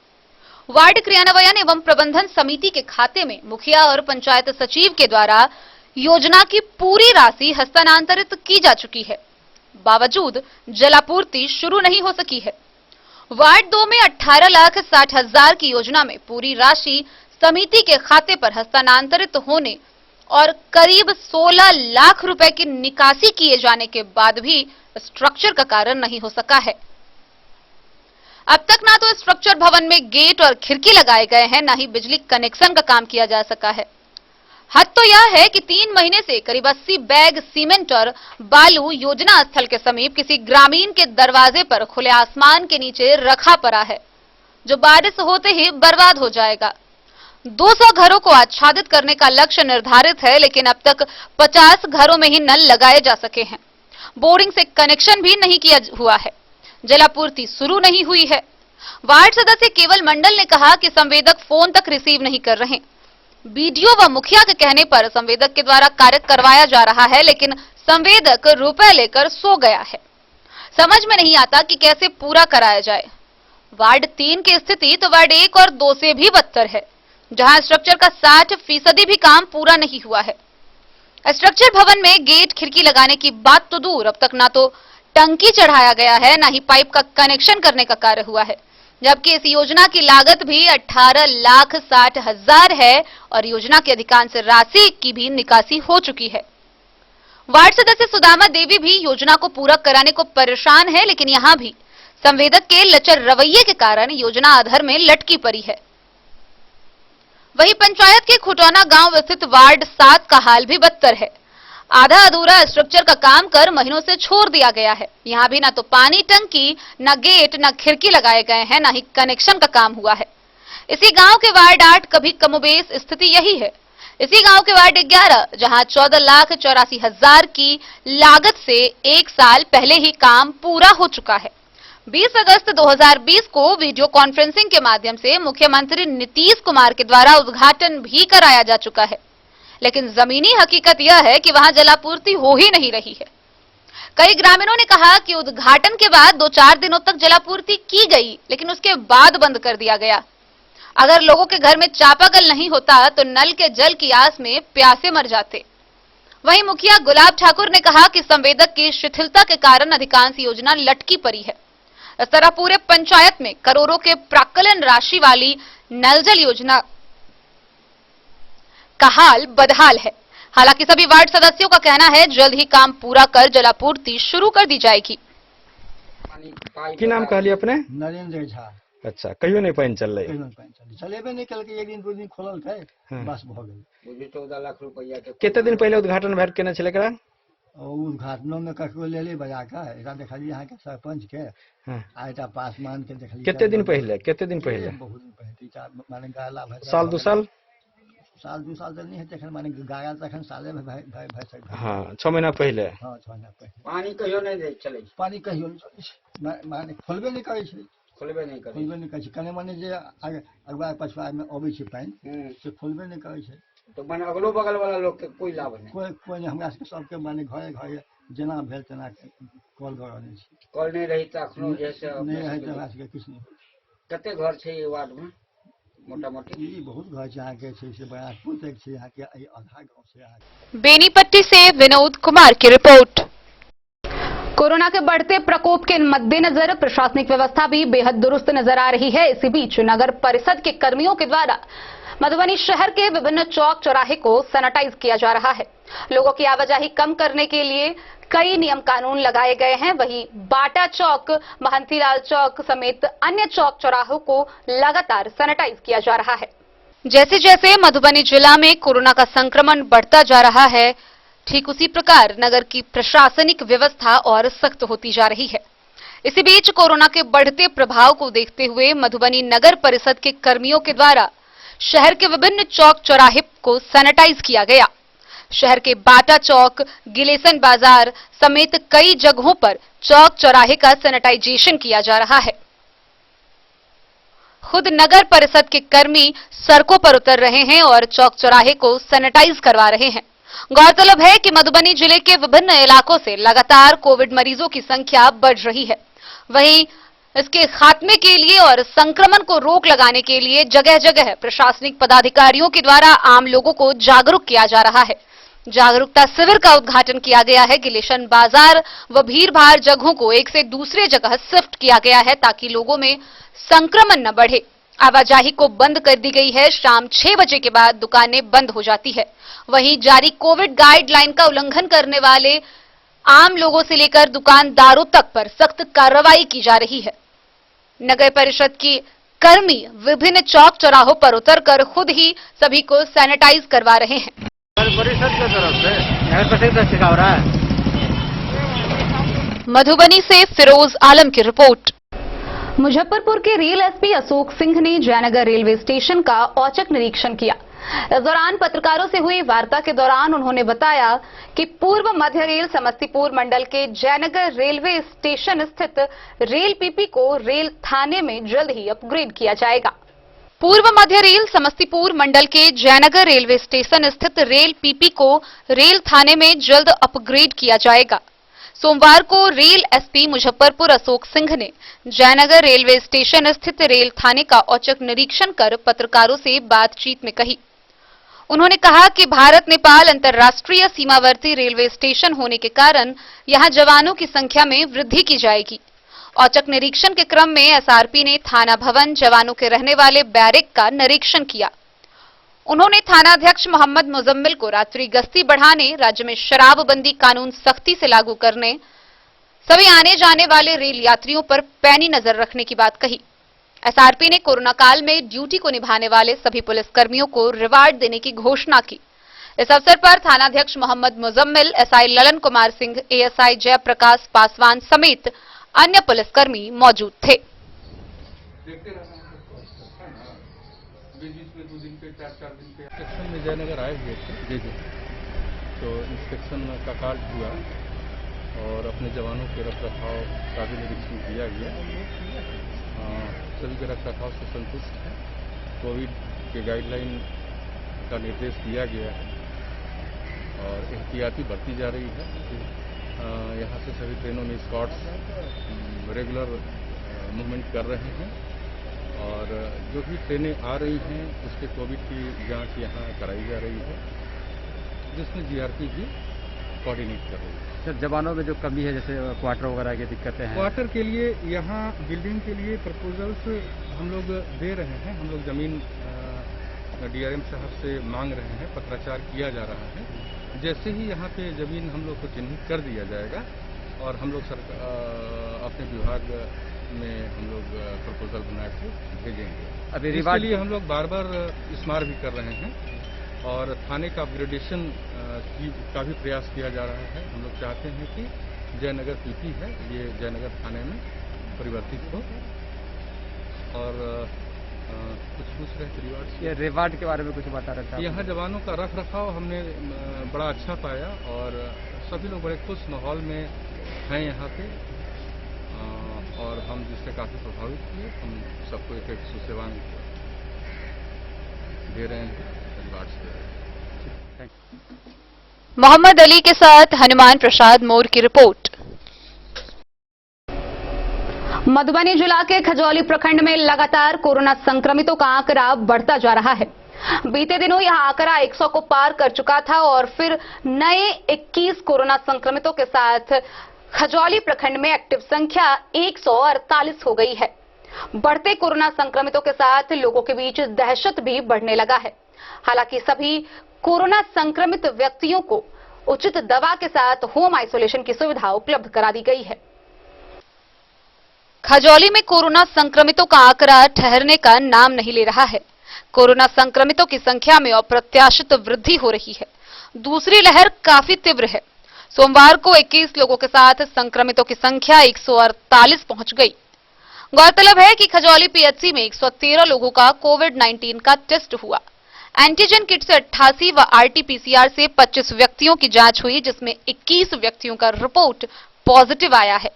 Speaker 11: वार्ड क्रियान्वयन एवं प्रबंधन समिति के खाते में मुखिया और पंचायत सचिव के द्वारा योजना की पूरी राशि हस्तांतरित की जा चुकी है, बावजूद जलापूर्ति शुरू नहीं हो सकी है। वार्ड 2 में 18,60,000 की योजना में पूरी राशि समिति के खाते पर हस्तांतरित होने और करीब 16 लाख रुपए की निकासी किए जाने के बाद भी स्ट्रक्चर का कार्य नहीं हो सका है। अब तक ना तो स्ट्रक्चर भवन में गेट और खिड़की लगाए गए हैं, ना ही बिजली कनेक्शन का काम किया जा सका है। हद तो यह है कि 3 महीने से करीब 80 बैग सीमेंट और बालू योजना स्थल के समीप किसी ग्रामीण के दरवाजे पर खुले आसमान के नीचे रखा पड़ा है, जो बारिश होते ही बर्बाद हो जाएगा। 200 घरों को आच्छादित करने का लक्ष्य निर्धारित है, लेकिन अब तक 50 घरों में ही नल लगाए जा सके हैं। बोरिंग से कनेक्शन भी नहीं किया हुआ है। जलापूर्ति शुरू नहीं हुई है। वार्ड सदस्य केवल मंडल ने कहा कि संवेदक फोन तक रिसीव नहीं कर रहे। बीडीओ व मुखिया के कहने पर संवेदक के द्वारा कार्य करवाया जा रहा है, लेकिन संवेदक रुपए लेकर सो गया है। समझ में नहीं आता कि कैसे पूरा कराया जाए। वार्ड 3 की स्थिति तो वार्ड 1 और 2 से भी बदतर है, जहां स्ट्रक्चर का 60% भी काम पूरा नहीं हुआ है। स्ट्रक्चर भवन में गेट खिड़की लगाने की बात तो दूर, अब तक ना तो टंकी चढ़ाया गया है, ना ही पाइप का कनेक्शन करने का कार्य हुआ है, जबकि इस योजना की लागत भी 18,60,000 है और योजना की अधिकांश राशि की भी निकासी हो चुकी है। वार्ड सदस्य सुदामा देवी भी योजना को पूरा कराने को परेशान है, लेकिन यहां भी संवेदक के लचर रवैये के कारण योजना अधर में लटकी पड़ी है। वहीं पंचायत के खुटौना गांव स्थित वार्ड 7 का हाल भी बदतर है। आधा अधूरा स्ट्रक्चर का काम कर महीनों से छोड़ दिया गया है। यहाँ भी ना तो पानी टंकी, न गेट, न खिड़की लगाए गए हैं, ना ही कनेक्शन का काम हुआ है। इसी गांव के वार्ड 8 कभी कमोबेश स्थिति यही है। इसी गांव के वार्ड 11, जहां 14,84,000 की लागत से 1 साल पहले ही काम पूरा हो चुका है। 20 अगस्त 2020 को वीडियो कॉन्फ्रेंसिंग के माध्यम से मुख्यमंत्री नीतीश कुमार के द्वारा उद्घाटन भी कराया जा चुका है, लेकिन जमीनी हकीकत यह है कि वहां जलापूर्ति हो ही नहीं रही है। कई ग्रामीणों ने कहा कि उद्घाटन के बाद 2-4 दिनों तक जलापूर्ति की गई, लेकिन उसके बाद बंद कर दिया गया। अगर लोगों के घर में चापाकल नहीं होता तो नल के जल की आस में प्यासे मर जाते। वहीं मुखिया गुलाब ठाकुर ने कहा कि संवेदक की शिथिलता के कारण अधिकांश योजना लटकी पड़ी है। इस तरह पूरे पंचायत में करोड़ों के प्राक्कलन राशि वाली नल जल योजना का हाल बदहाल है। हालांकि सभी वार्ड सदस्यों का कहना है जल्द ही काम पूरा कर जलापूर्ति शुरू कर दी जाएगी।
Speaker 9: की नाम कहलिए अपने?
Speaker 8: नरेंद्र झा।
Speaker 9: अच्छा, कहियो नहीं पानी चल रही?
Speaker 8: चलेबे नहीं कल के 1 दिन 2 दिन खोलल थे, बस भ गेल। 14 लाख रुपया के
Speaker 9: कितने दिन पहले उद्घाटन भेट केने छले एकरा?
Speaker 8: उद्घाटनों में ककरो ले ले बजा का एकरा देखलिए यहाँ के सरपंच के, आइटा पासवान के देखलिए।
Speaker 9: कितने दिन पहले? कितने दिन पहले?
Speaker 8: बहुत दिन पहले, 3-4 माने गाला भर
Speaker 9: साल 2 साल
Speaker 8: तो नहीं है, तखन माने गाया तखन साले में भाई सकता।
Speaker 9: हां, 6 महीना पहले।
Speaker 8: हां, 6 महीना पहले।
Speaker 6: पानी कहियो नहीं दे चले,
Speaker 8: पानी कहियो नहीं चले, माने खोलबे नहीं करे छै, खोलबे नहीं करे छै। कने माने जे अगवा पछवा में अबै छै पानी से खोलबे नहीं करे छै,
Speaker 6: तो माने अगलो बगल वाला लोग के कोई लाभ नहीं।
Speaker 8: कोई नहीं, हमरा सबके माने घरे घरे जेना भेल तेना कॉल गरने छै।
Speaker 6: कॉल नहीं रही त अखनो जैसे
Speaker 8: नहीं है त हमरा सबके किछ नहीं।
Speaker 6: कते घर छै ये वार्ड में? मोटा मोटी
Speaker 8: बहुत घर छै यहाँ के, से बड़ा तक छै यहाँ के, आधा गांव से।
Speaker 11: बेनीपट्टी से विनोद कुमार की रिपोर्ट।
Speaker 1: कोरोना के बढ़ते प्रकोप के मद्देनजर प्रशासनिक व्यवस्था भी बेहद दुरुस्त नजर आ रही है। इसी बीच नगर परिषद के कर्मियों के द्वारा मधुबनी शहर के विभिन्न चौक चौराहे को सैनिटाइज किया जा रहा है। लोगों की आवाजाही कम करने के लिए कई नियम कानून लगाए गए हैं। वहीं बाटा चौक, महंतीलाल चौक समेत अन्य चौक चौराहों को लगातार सैनिटाइज किया जा रहा है।
Speaker 11: जैसे जैसे मधुबनी जिला में कोरोना का संक्रमण बढ़ता जा रहा है, ठीक उसी प्रकार नगर की प्रशासनिक व्यवस्था और सख्त होती जा रही है। इसी बीच कोरोना के बढ़ते प्रभाव को देखते हुए मधुबनी नगर परिषद के कर्मियों के द्वारा शहर के विभिन्न चौक चौराहे को सैनिटाइज किया गया। शहर के बाटा चौक, गिलेसन बाजार समेत कई जगहों पर चौक चौराहे का सैनिटाइजेशन किया जा रहा है। खुद नगर परिषद के कर्मी सड़कों पर उतर रहे हैं और चौक चौराहे को सैनिटाइज करवा रहे हैं। गौरतलब है कि मधुबनी जिले के विभिन्न इलाकों से लगातार कोविड मरीजों की संख्या बढ़ रही है। वहीं इसके खात्मे के लिए और संक्रमण को रोक लगाने के लिए जगह जगह प्रशासनिक पदाधिकारियों के द्वारा आम लोगों को जागरूक किया जा रहा है। जागरूकता शिविर का उद्घाटन किया गया है। गिलेसन बाजार व भीड़ भाड़ जगहों को एक से दूसरे जगह शिफ्ट किया गया है ताकि लोगों में संक्रमण न बढ़े। आवाजाही को बंद कर दी गई है। शाम 6 बजे के बाद दुकानें बंद हो जाती है। वहीं जारी कोविड गाइडलाइन का उल्लंघन करने वाले आम लोगों से लेकर दुकानदारों तक पर सख्त कार्रवाई की जा रही है। नगर परिषद की कर्मी विभिन्न चौक चौराहों पर उतरकर खुद ही सभी को सैनिटाइज करवा रहे हैं।
Speaker 9: नगर परिषद की तरफ से नगर परिषद सिखा रहा है।
Speaker 11: मधुबनी से फिरोज आलम की रिपोर्ट।
Speaker 1: मुजफ्फरपुर के रेल एसपी अशोक सिंह ने जयनगर रेलवे स्टेशन का औचक निरीक्षण किया। इस दौरान पत्रकारों से हुई वार्ता के दौरान उन्होंने बताया कि पूर्व मध्य रेल समस्तीपुर मंडल के जयनगर रेलवे स्टेशन स्थित रेल पीपी को रेल थाने में जल्द ही अपग्रेड किया जाएगा।
Speaker 11: पूर्व मध्य रेल समस्तीपुर मंडल के जयनगर रेलवे स्टेशन स्थित रेल पीपी को रेल थाने में जल्द अपग्रेड किया जाएगा। सोमवार को रेल एसपी मुजफ्फरपुर अशोक सिंह ने जयनगर रेलवे स्टेशन स्थित रेल थाने का औचक निरीक्षण कर पत्रकारों से बातचीत में कही। उन्होंने कहा कि भारत नेपाल अंतर्राष्ट्रीय सीमावर्ती रेलवे स्टेशन होने के कारण यहां जवानों की संख्या में वृद्धि की जाएगी। औचक निरीक्षण के क्रम में एसआरपी ने थाना भवन, जवानों के रहने वाले बैरक का निरीक्षण किया। उन्होंने थानाध्यक्ष मोहम्मद मुजम्मिल को रात्रि गश्ती बढ़ाने, राज्य में शराबबंदी कानून सख्ती से लागू करने, सभी आने जाने वाले रेल यात्रियों पर पैनी नजर रखने की बात कही। एसआरपी ने कोरोना काल में ड्यूटी को निभाने वाले सभी पुलिसकर्मियों को रिवार्ड देने की घोषणा की। इस अवसर पर थानाध्यक्ष मोहम्मद मुजम्मिल, एसआई ललन कुमार सिंह, एएसआई जयप्रकाश पासवान समेत अन्य पुलिसकर्मी मौजूद थे।
Speaker 13: इंस्पेक्शन में जयनगर आए हुए थे जी, तो इंस्पेक्शन का कार्य हुआ और अपने जवानों के रखरखाव का भी निरीक्षण किया गया। सभी के रखरखाव से संतुष्ट है। कोविड के गाइडलाइन का निर्देश दिया गया है और एहतियाती बरती जा रही है। यहाँ से सभी ट्रेनों में स्कॉट्स रेगुलर मूवमेंट कर रहे हैं और जो भी ट्रेनें आ रही हैं उसके कोविड की जांच यहाँ कराई जा रही है, जिसमें जीआरपी भी कोऑर्डिनेट कर रही है।
Speaker 9: सर, जवानों में जो कमी है, जैसे क्वार्टर वगैरह की दिक्कतें हैं,
Speaker 13: क्वार्टर के लिए यहाँ बिल्डिंग के लिए प्रपोजल्स हम लोग दे रहे हैं। हम लोग जमीन डीआरएम साहब से मांग रहे हैं, पत्राचार किया जा रहा है। जैसे ही यहाँ पे जमीन हम लोग को चिन्हित कर दिया जाएगा और हम लोग अपने विभाग में हम लोग प्रपोजल बना के भेजेंगे।
Speaker 9: अभी
Speaker 13: इसके लिए हम लोग बार बार स्मार भी कर रहे हैं और थाने का अपग्रेडेशन का भी प्रयास किया जा रहा है। हम लोग चाहते हैं कि जयनगर पीपी है, ये जयनगर थाने में परिवर्तित हो। और कुछ पूछ रहे थे रिवार्ड,
Speaker 9: ये रिवार्ड के बारे में कुछ बता रहे थे।
Speaker 13: यहाँ जवानों का रख रखाव हमने बड़ा अच्छा पाया और सभी लोग बड़े खुश माहौल में हैं यहाँ पे और हम जिससे काफ़ी प्रभावित हुए। हम सबको एक एक सुसेवान दे रहे हैं, रिवार्ड्स दे रहे हैं।
Speaker 11: मोहम्मद अली के साथ हनुमान प्रसाद मोर की रिपोर्ट।
Speaker 1: मधुबनी जिला के खजौली प्रखंड में लगातार कोरोना संक्रमितों का आंकड़ा बढ़ता जा रहा है। बीते दिनों यह आंकड़ा 100 को पार कर चुका था और फिर नए 21 कोरोना संक्रमितों के साथ खजौली प्रखंड में एक्टिव संख्या 148 हो गई है। बढ़ते कोरोना संक्रमितों के साथ लोगों के बीच दहशत भी बढ़ने लगा है। हालांकि सभी कोरोना संक्रमित व्यक्तियों को उचित दवा के साथ होम आइसोलेशन की सुविधा उपलब्ध करा दी गई है।
Speaker 11: खजौली में कोरोना संक्रमितों का आंकड़ा ठहरने का नाम नहीं ले रहा है। कोरोना संक्रमितों की संख्या में अप्रत्याशित वृद्धि हो रही है। दूसरी लहर काफी तीव्र है। सोमवार को 21 लोगों के साथ संक्रमितों की संख्या 148 पहुंच गई। गौरतलब है कि खजौली पीएचसी में 113 लोगों का कोविड-19 का टेस्ट हुआ। एंटीजन किट से 88 व आरटीपीसीआर से 25 व्यक्तियों की जांच हुई, जिसमें 21 व्यक्तियों का रिपोर्ट पॉजिटिव आया है।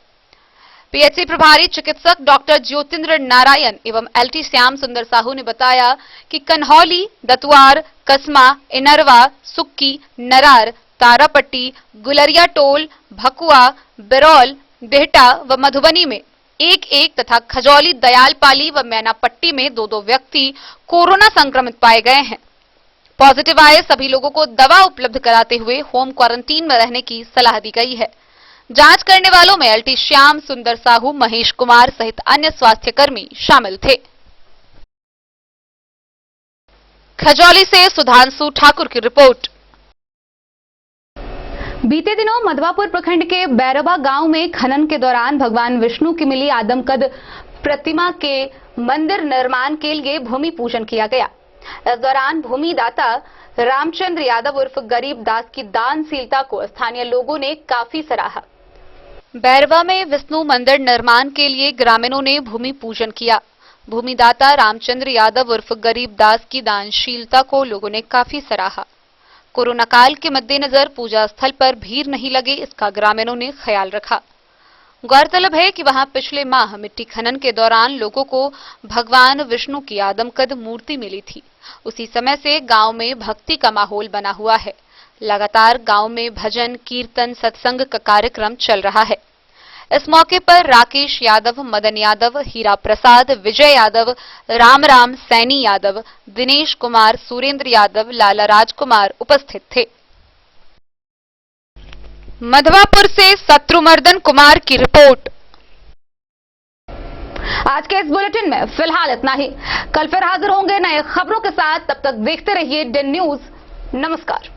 Speaker 11: पीएचसी प्रभारी चिकित्सक डॉक्टर ज्योतिंद्र नारायण एवं एलटी श्याम सुंदर साहू ने बताया कि कन्हौली, दतुआर, कसमा, इनरवा, सुक्की, नरार, तारापट्टी, गुलरिया टोल, भकुआ, बिरौल, बिहटा व मधुबनी में 1-1 तथा खजौली, दयालपाली व मैनापट्टी में 2-2 व्यक्ति कोरोना संक्रमित पाए गए हैं। पॉजिटिव आए सभी लोगों को दवा उपलब्ध कराते हुए होम क्वारंटीन में रहने की सलाह दी गई है। जांच करने वालों में एलटी श्याम सुंदर साहू, महेश कुमार सहित अन्य स्वास्थ्यकर्मी शामिल थे। खजौली से सुधांशु ठाकुर की रिपोर्ट।
Speaker 1: बीते दिनों मधवापुर प्रखंड के बैरवा गांव में खनन के दौरान भगवान विष्णु की मिली आदमकद प्रतिमा के मंदिर निर्माण के लिए भूमि पूजन किया गया। इस दौरान भूमि दाता रामचंद्र यादव उर्फ गरीब दास की दानशीलता को स्थानीय लोगों ने काफी सराहा।
Speaker 11: बैरवा में विष्णु मंदिर निर्माण के लिए ग्रामीणों ने भूमि पूजन किया। भूमिदाता रामचंद्र यादव उर्फ गरीब दास की दानशीलता को लोगों ने काफी सराहा। कोरोना काल के मद्देनजर पूजा स्थल पर भीड़ नहीं लगे, इसका ग्रामीणों ने ख्याल रखा। गौरतलब है कि वहां पिछले माह मिट्टी खनन के दौरान लोगों को भगवान विष्णु की आदमकद मूर्ति मिली थी। उसी समय से गांव में भक्ति का माहौल बना हुआ है। लगातार गांव में भजन, कीर्तन, सत्संग का कार्यक्रम चल रहा है। इस मौके पर राकेश यादव, मदन यादव, हीरा प्रसाद, विजय यादव, राम, सैनी यादव, दिनेश कुमार, सुरेंद्र यादव, लाला राजकुमार उपस्थित थे। मधवापुर से शत्रुमर्दन कुमार की रिपोर्ट।
Speaker 1: आज के इस बुलेटिन में फिलहाल इतना ही। कल फिर हाजिर होंगे नए खबरों के साथ। तब तक देखते रहिए DEN न्यूज। नमस्कार।